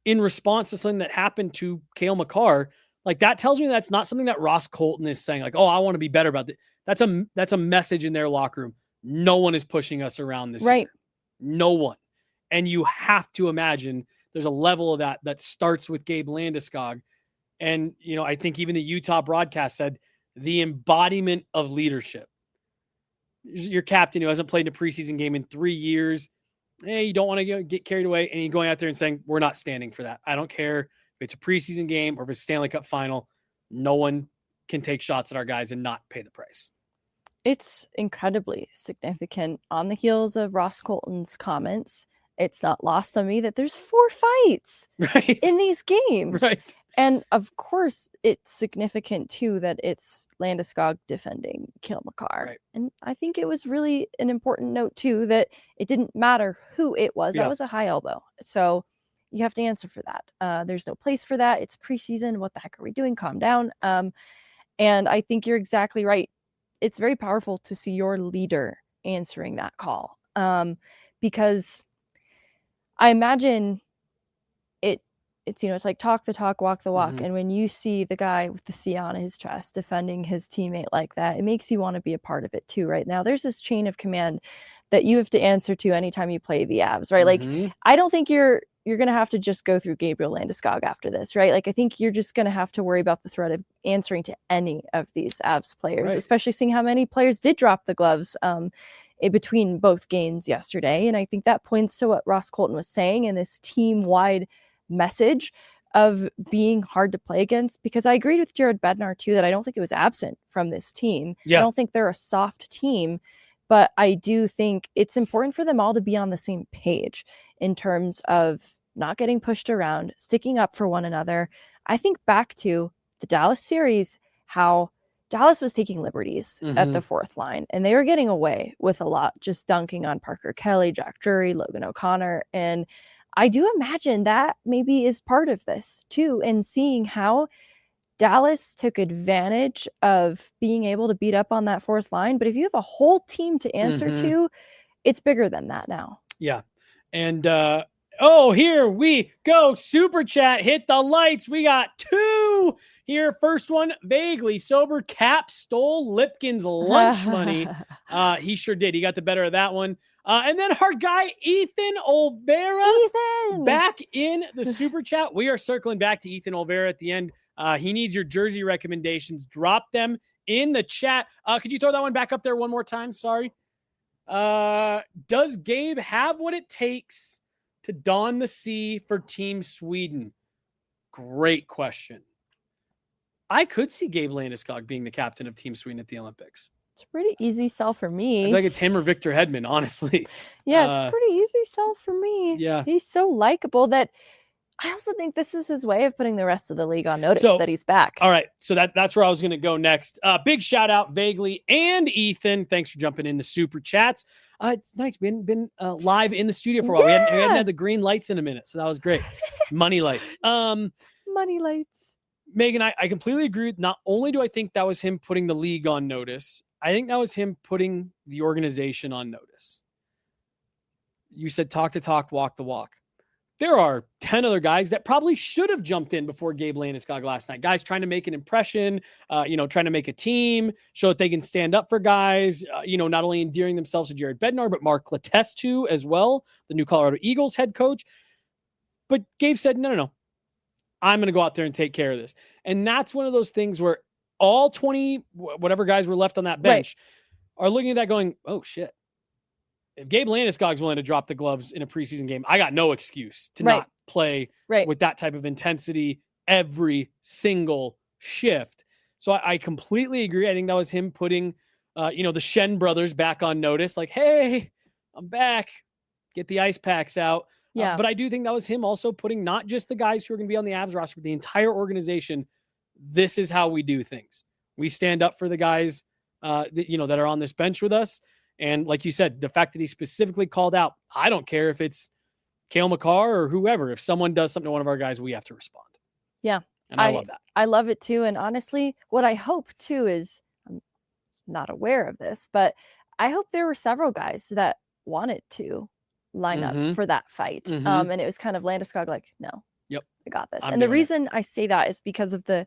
in response to something that happened to Cale Makar, like that tells me that's not something that Ross Colton is saying, like, oh, I want to be better about it. That's a message in their locker room. No one is pushing us around this year. No one. And you have to imagine there's a level of that starts with Gabe Landeskog. And, I think even the Utah broadcast said the embodiment of leadership. Your captain who hasn't played in a preseason game in 3 years. You don't want to get carried away. And you're going out there and saying, we're not standing for that. I don't care if it's a preseason game or if it's a Stanley Cup final. No one can take shots at our guys and not pay the price. It's incredibly significant. On the heels of Ross Colton's comments, it's not lost on me that there's 4 fights in these games. Right. And of course, it's significant too that it's Landeskog defending Cale Makar. Right. And I think it was really an important note too that it didn't matter who it was. That was a high elbow. So you have to answer for that. There's no place for that. It's preseason. What the heck are we doing? Calm down. And I think you're exactly right. It's very powerful to see your leader answering that call. Because I imagine it's like talk the talk, walk the walk. And when you see the guy with the C on his chest defending his teammate like that, it makes you want to be a part of it too, right? Now there's this chain of command that you have to answer to anytime you play the Avs, right? Like, I don't think you're going to have to just go through Gabriel Landeskog after this, right? Like, I think you're just going to have to worry about the threat of answering to any of these Avs players, especially seeing how many players did drop the gloves in between both games yesterday. And I think that points to what Ross Colton was saying in this team-wide message of being hard to play against, because I agreed with Jared Bednar too that I don't think it was absent from this team. I don't think they're a soft team, but I do think it's important for them all to be on the same page in terms of not getting pushed around, sticking up for one another. I think back to the Dallas series, how Dallas was taking liberties at the fourth line, and they were getting away with a lot, just dunking on Parker Kelly, Jack Drury, Logan O'Connor. And I do imagine that maybe is part of this too, and seeing how Dallas took advantage of being able to beat up on that fourth line. But if you have a whole team to answer to, it's bigger than that now. Yeah. And here we go. Super chat hit the lights. We got 2 here. First one, vaguely sober. Cap stole Lipkin's lunch money. He sure did. He got the better of that one. And then our guy, Ethan Olvera, back in the super chat. We are circling back to Ethan Olvera at the end. He needs your jersey recommendations. Drop them in the chat. Could you throw that one back up there one more time? Sorry. Does Gabe have what it takes to don the C for Team Sweden? Great question. I could see Gabe Landeskog being the captain of Team Sweden at the Olympics. It's a pretty easy sell for I me. feel like it's him or Victor Hedman, honestly. Yeah, it's a pretty easy sell for me. Yeah. He's so likable that I also think this is his way of putting the rest of the league on notice that he's back. All right. So that's where I was going to go next. Big shout out, Vaguely and Ethan. Thanks for jumping in the super chats. It's nice. Been live in the studio for a while. Yeah. We hadn't had the green lights in a minute. So that was great. Money lights. Money lights. Megan, I completely agree. Not only do I think that was him putting the league on notice, I think that was him putting the organization on notice. You said talk the talk, walk the walk. There are 10 other guys that probably should have jumped in before Gabe Landeskog last night. Guys trying to make an impression, trying to make a team, show that they can stand up for guys, not only endearing themselves to Jared Bednar, but Mark Letestu as well, the new Colorado Eagles head coach. But Gabe said, no. I'm going to go out there and take care of this. And that's one of those things where all 20, whatever guys were left on that bench are looking at that going, oh, shit. If Gabe Landeskog's willing to drop the gloves in a preseason game, I got no excuse to not play with that type of intensity every single shift. So I completely agree. I think that was him putting, the Shen brothers back on notice. Like, hey, I'm back. Get the ice packs out. Yeah. But I do think that was him also putting not just the guys who are going to be on the Avs roster, but the entire organization. This is how we do things. We stand up for the guys, that are on this bench with us. And like you said, the fact that he specifically called out, I don't care if it's Cale Makar or whoever. If someone does something to one of our guys, we have to respond. Yeah. And I love that. I love it too. And honestly, what I hope too is, I'm not aware of this, but I hope there were several guys that wanted to line up for that fight. And it was kind of Landeskog like, no, I got this. And the reason I say that is because of the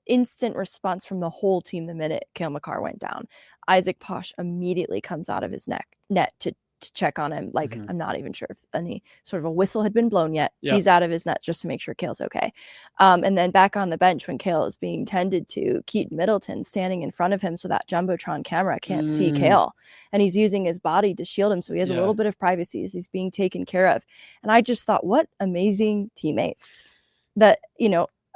instant response from the whole team the minute Cale Makar went down. Isaac Posh immediately comes out of his net to check on him. Like, I'm not even sure if any sort of a whistle had been blown yet. Yeah. He's out of his net just to make sure Cale's okay. And then back on the bench when Cale is being tended to, Keaton Middleton standing in front of him so that Jumbotron camera can't see Cale. And he's using his body to shield him. So he has a little bit of privacy as he's being taken care of. And I just thought, what amazing teammates that,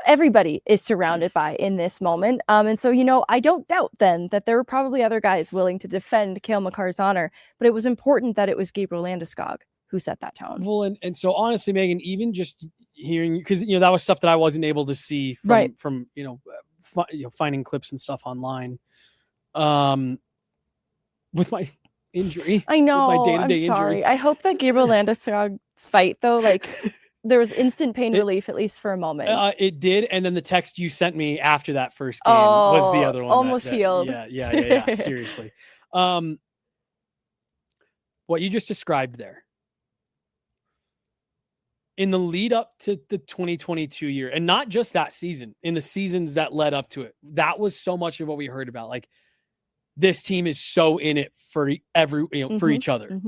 everybody is surrounded by in this moment. And so, I don't doubt then that there were probably other guys willing to defend Cale Makar's honor, but it was important that it was Gabriel Landeskog who set that tone. Well, and so honestly, Megan, even just hearing, because, that was stuff that I wasn't able to see from finding clips and stuff online. With my injury. I know. With my day-to-day I'm sorry. injury. I hope that Gabriel Landeskog's fight though, there was instant pain relief, at least for a moment. It did. And then the text you sent me after that first game was the other one. Almost healed. Yeah. Seriously. What you just described there. In the lead up to the 2022 year, and not just that season, in the seasons that led up to it, that was so much of what we heard about. Like, this team is so in it for for each other.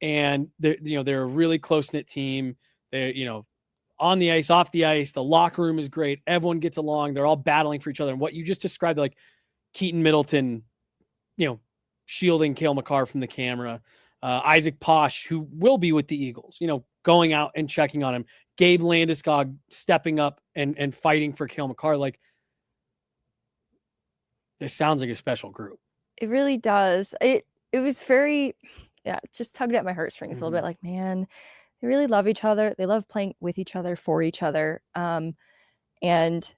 And they're a really close-knit team. They're, on the ice, off the ice, the locker room is great. Everyone gets along. They're all battling for each other. And what you just described, like Keaton Middleton, shielding Cale Makar from the camera, Isaac Posh, who will be with the Eagles, going out and checking on him, Gabe Landeskog stepping up and fighting for Cale Makar. Like, this sounds like a special group. It really does. It was very, it just tugged at my heartstrings a little bit. Like, man, they really love each other. They love playing with each other, for each other. And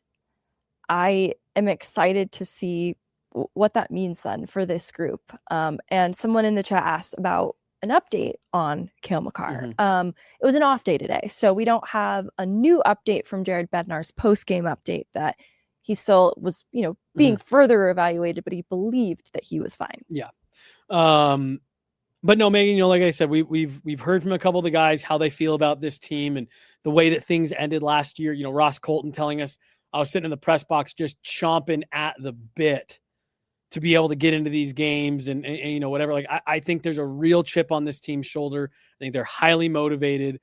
I am excited to see what that means then for this group. And someone in the chat asked about an update on Cale Makar. It was an off day today, so we don't have a new update from Jared Bednar's post-game update that he still was, being further evaluated, but he believed that he was fine. Yeah. But no, Megan, like I said, we've heard from a couple of the guys how they feel about this team and the way that things ended last year. Ross Colton telling us, I was sitting in the press box just chomping at the bit to be able to get into these games and whatever. Like, I think there's a real chip on this team's shoulder. I think they're highly motivated.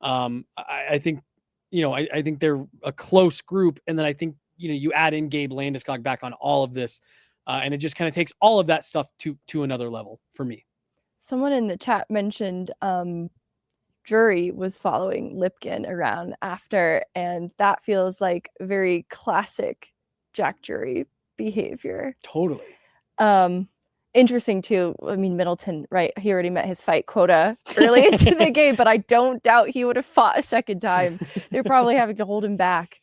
I think they're a close group. And then I think, you add in Gabe Landeskog back on all of this, and it just kind of takes all of that stuff to another level for me. Someone in the chat mentioned Drury was following Lipkin around after, and that feels like very classic Jack Drury behavior. Totally. Interesting too. I mean, Middleton, right? He already met his fight quota early into the game, but I don't doubt he would have fought a second time. They're probably having to hold him back.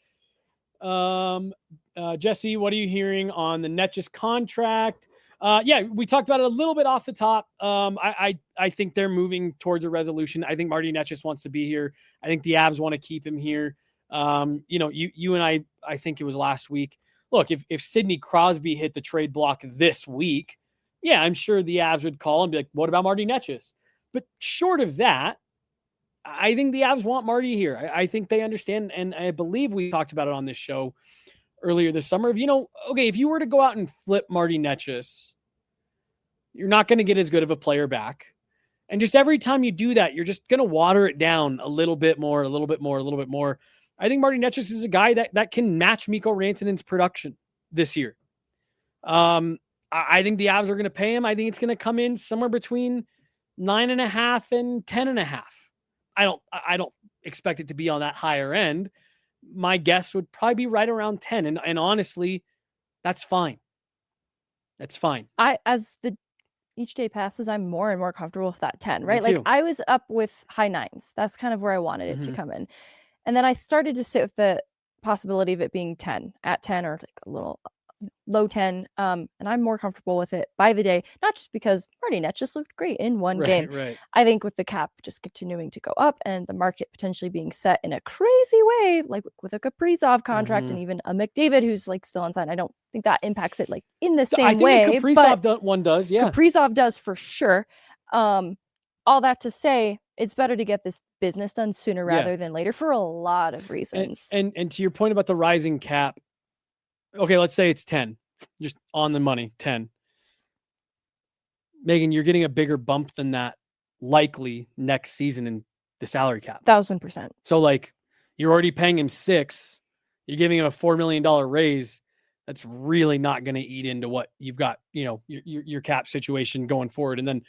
Jesse, what are you hearing on the Netjes contract? Yeah, we talked about it a little bit off the top. I think they're moving towards a resolution. I think Marty Netjes wants to be here. I think the Avs want to keep him here. You and I think it was last week. Look, if Sidney Crosby hit the trade block this week, yeah, I'm sure the Avs would call and be like, what about Marty Netjes? But short of that, I think the Avs want Marty here. I think they understand, and I believe we talked about it on this show earlier this summer. If you were to go out and flip Marty Netjes, you're not going to get as good of a player back. And just every time you do that, you're just going to water it down a little bit more. I think Marty Netjes is a guy that can match Mikko Rantanen's production this year. I think the Avs are going to pay him. I think it's going to come in somewhere between 9.5 and 10.5. I don't expect it to be on that higher end. My guess would probably be right around 10. And honestly, that's fine. That's fine. Each day passes, I'm more and more comfortable with that 10, right? Me too. Like I was up with high 9s. That's kind of where I wanted it to come in. And then I started to sit with the possibility of it being 10 at 10 or like a little low 10. And I'm more comfortable with it by the day, not just because Marty Netjes looked great in one game. Right. I think with the cap just continuing to go up and the market potentially being set in a crazy way, like with a Kaprizov contract and even a McDavid who's like still unsigned, I don't think that impacts it like in the same way. I think the Kaprizov one does, yeah. Kaprizov does for sure. All that to say, it's better to get this business done sooner rather than later for a lot of reasons. And to your point about the rising cap, okay, let's say it's 10, just on the money, 10. Megan, you're getting a bigger bump than that likely next season in the salary cap. 1,000%. So like you're already paying him 6, you're giving him a $4 million raise. That's really not going to eat into what you've got, your cap situation going forward. And then,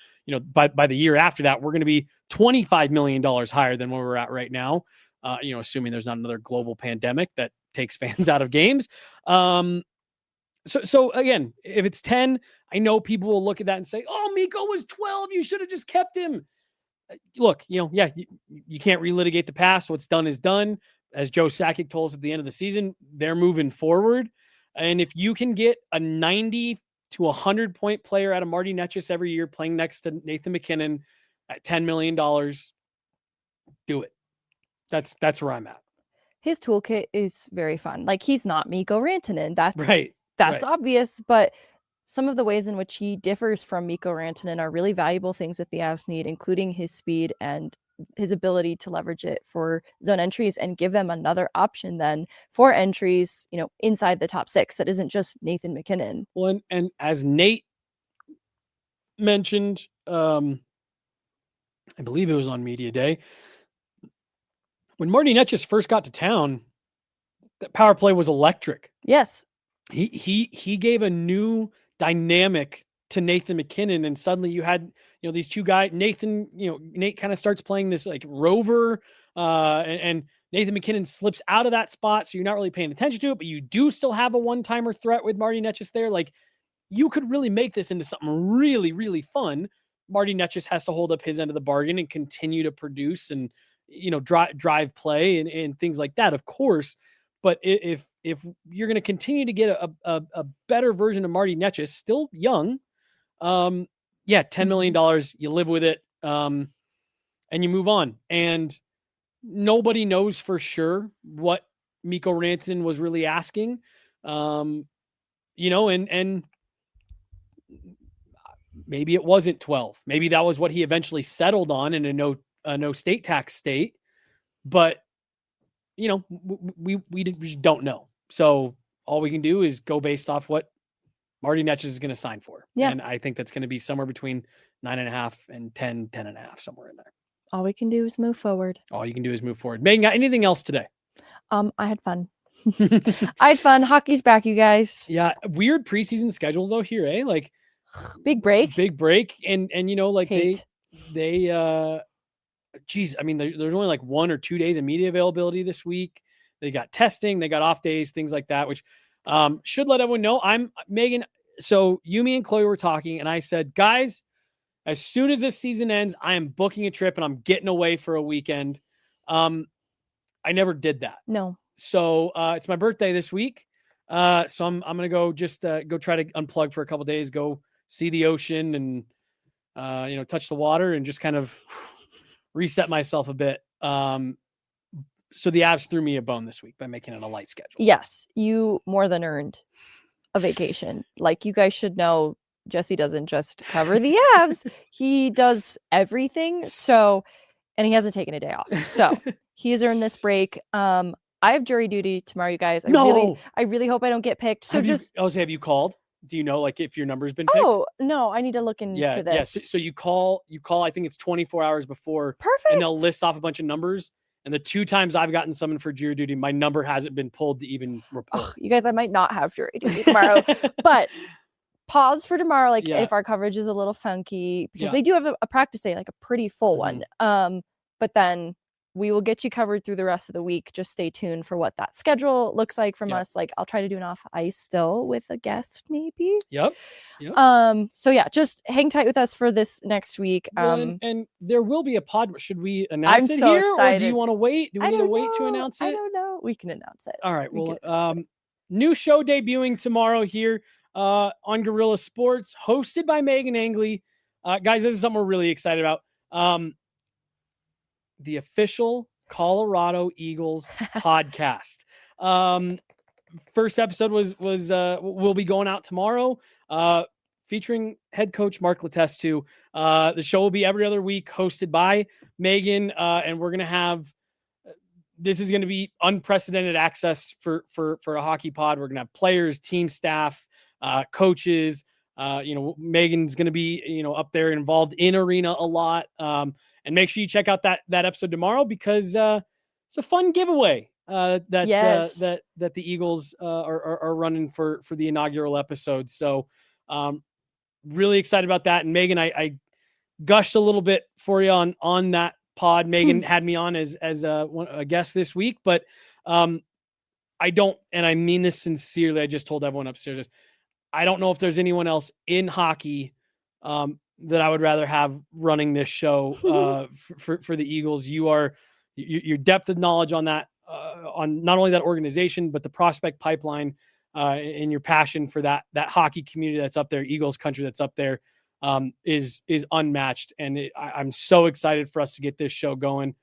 by the year after that, we're going to be $25 million higher than where we're at right now. Assuming there's not another global pandemic that takes fans out of games. So again, if it's 10, I know people will look at that and say, oh, Mikko was 12. You should have just kept him. Look, you can't relitigate the past. What's done is done. As Joe Sakic told us at the end of the season, they're moving forward. And if you can get a 90 to 100 point player out of Marty Netjes every year playing next to Nathan McKinnon at $10 million, do it. That's where I'm at. His toolkit is very fun. Like he's not Mikko Rantanen. That's right. obvious, but some of the ways in which he differs from Mikko Rantanen are really valuable things that the Avs need, including his speed and his ability to leverage it for zone entries and give them another option then for entries, inside the top 6 that isn't just Nathan McKinnon. Well, and as Nate mentioned, I believe it was on Media Day, when Marty Netjes first got to town, that power play was electric. Yes. He gave a new dynamic to Nathan McKinnon, and suddenly you had, these two guys. Nate kind of starts playing this like rover, and Nathan McKinnon slips out of that spot, so you're not really paying attention to it, but you do still have a one-timer threat with Marty Netjes there. Like, you could really make this into something really, really fun. Marty Netjes has to hold up his end of the bargain and continue to produce and, drive play and things like that, of course. But if you're going to continue to get a better version of Marty Netjes, still young, $10 million, you live with it, and you move on. And nobody knows for sure what Mikko Rantanen was really asking, and maybe it wasn't 12. Maybe that was what he eventually settled on in a no state tax state. But we just don't know. So all we can do is go based off what Marty Netjes is going to sign for. Yeah. And I think that's going to be somewhere between 9.5 and 10.5, somewhere in there. All we can do is move forward. All you can do is move forward. Megan, got anything else today? I had fun. I had fun. Hockey's back, you guys. Yeah. Weird preseason schedule though here, eh? Like big break. And like Hate. they geez, I mean, there's only like 1 or 2 days of media availability this week. They got testing, they got off days, things like that, which should let everyone know. Megan, So me and Chloe were talking, and I said, guys, as soon as this season ends, I am booking a trip and I'm getting away for a weekend. I never did that. No. So it's my birthday this week. So I'm going to go just go try to unplug for a couple days, go see the ocean and, touch the water and just kind of reset myself a bit. So the Avs threw me a bone this week by making it a light schedule. Yes, you more than earned a vacation. Like, you guys should know, Jesse doesn't just cover the Avs. He does everything. So, and he hasn't taken a day off. So he has earned this break. I have jury duty tomorrow, you guys. I really hope I don't get picked. So have you called? Do you know, like, if your number's been picked? Oh, no, I need to look into this. Yeah. So you call, I think it's 24 hours before. Perfect. And they'll list off a bunch of numbers. And the 2 times I've gotten summoned for jury duty, my number hasn't been pulled to even report. Oh, you guys, I might not have jury duty tomorrow, but pause for tomorrow. Like, if our coverage is a little funky, because they do have a practice day, like a pretty full one. But then we will get you covered through the rest of the week. Just stay tuned for what that schedule looks like from us. Like, I'll try to do an off ice still with a guest, maybe. Yep. So yeah, just hang tight with us for this next week. And there will be a pod. Should we announce it so here, excited. or do you want to wait? Do we need to wait to announce it? I don't know. We can announce it. All right. Well, new show debuting tomorrow here on Gorilla Sports, hosted by Megan Angley. Guys, this is something we're really excited about. The official Colorado Eagles podcast. First episode will be going out tomorrow, featuring head coach Mark Letestu. The show will be every other week, hosted by Megan, and we're gonna have. This is going to be unprecedented access for a hockey pod. We're gonna have players, team staff, coaches. Megan's going to be, up there involved in arena a lot. And make sure you check out that episode tomorrow, because it's a fun giveaway that the Eagles are running for the inaugural episode. So really excited about that. And Megan, I gushed a little bit for you on that pod. Megan had me on as a guest this week, but I don't, and I mean this sincerely, I just told everyone upstairs, I don't know if there's anyone else in hockey that I would rather have running this show for the Eagles. Your depth of knowledge on that, on not only that organization, but the prospect pipeline, and your passion for that hockey community that's up there, Eagles country that's up there, is unmatched. And I'm so excited for us to get this show going.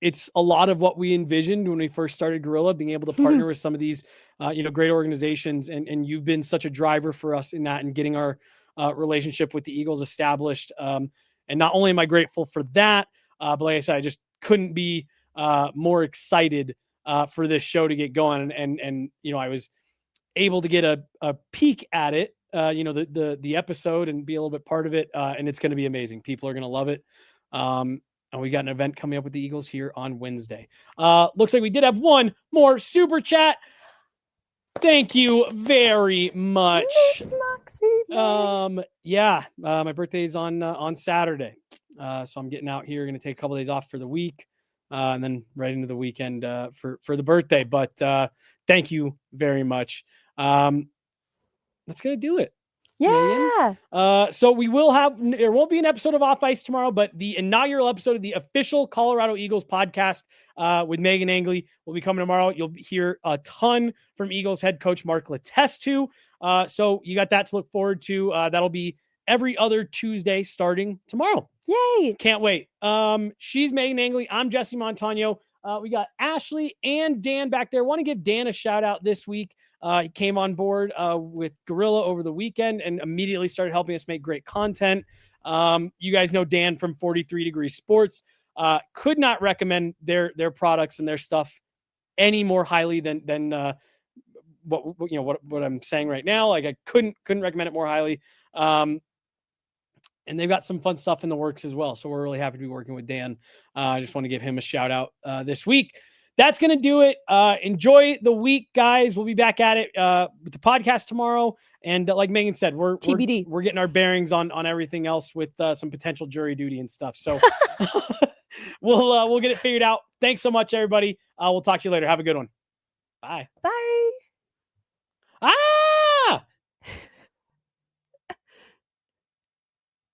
It's a lot of what we envisioned when we first started Gorilla, being able to partner with some of these, great organizations. And you've been such a driver for us in that and getting our relationship with the Eagles established. And not only am I grateful for that, but like I said, I just couldn't be more excited for this show to get going. And I was able to get a peek at it, the episode, and be a little bit part of it. And it's going to be amazing. People are going to love it. And we got an event coming up with the Eagles here on Wednesday. Looks like we did have one more super chat. Thank you very much. My birthday is on Saturday. So I'm getting out here, going to take a couple of days off for the week, and then right into the weekend for the birthday. But thank you very much. That's going to do it. Yeah. So there won't be an episode of Off Ice tomorrow, but the inaugural episode of the official Colorado Eagles podcast with Megan Angley will be coming tomorrow. You'll hear a ton from Eagles head coach Mark Letestu. So you got that to look forward to. That'll be every other Tuesday starting tomorrow. Yay. Can't wait. She's Megan Angley. I'm Jesse Montano. We got Ashley and Dan back there. Want to give Dan a shout out this week. He came on board with Gorilla over the weekend and immediately started helping us make great content. You guys know Dan from 43 Degree Sports. Could not recommend their products and their stuff any more highly than what I'm saying right now. Like, I couldn't recommend it more highly. And they've got some fun stuff in the works as well. So we're really happy to be working with Dan. I just want to give him a shout out this week. That's going to do it. Enjoy the week, guys. We'll be back at it with the podcast tomorrow. And like Megan said, we're TBD. We're getting our bearings on everything else with some potential jury duty and stuff. So we'll get it figured out. Thanks so much, everybody. We'll talk to you later. Have a good one. Bye. Bye.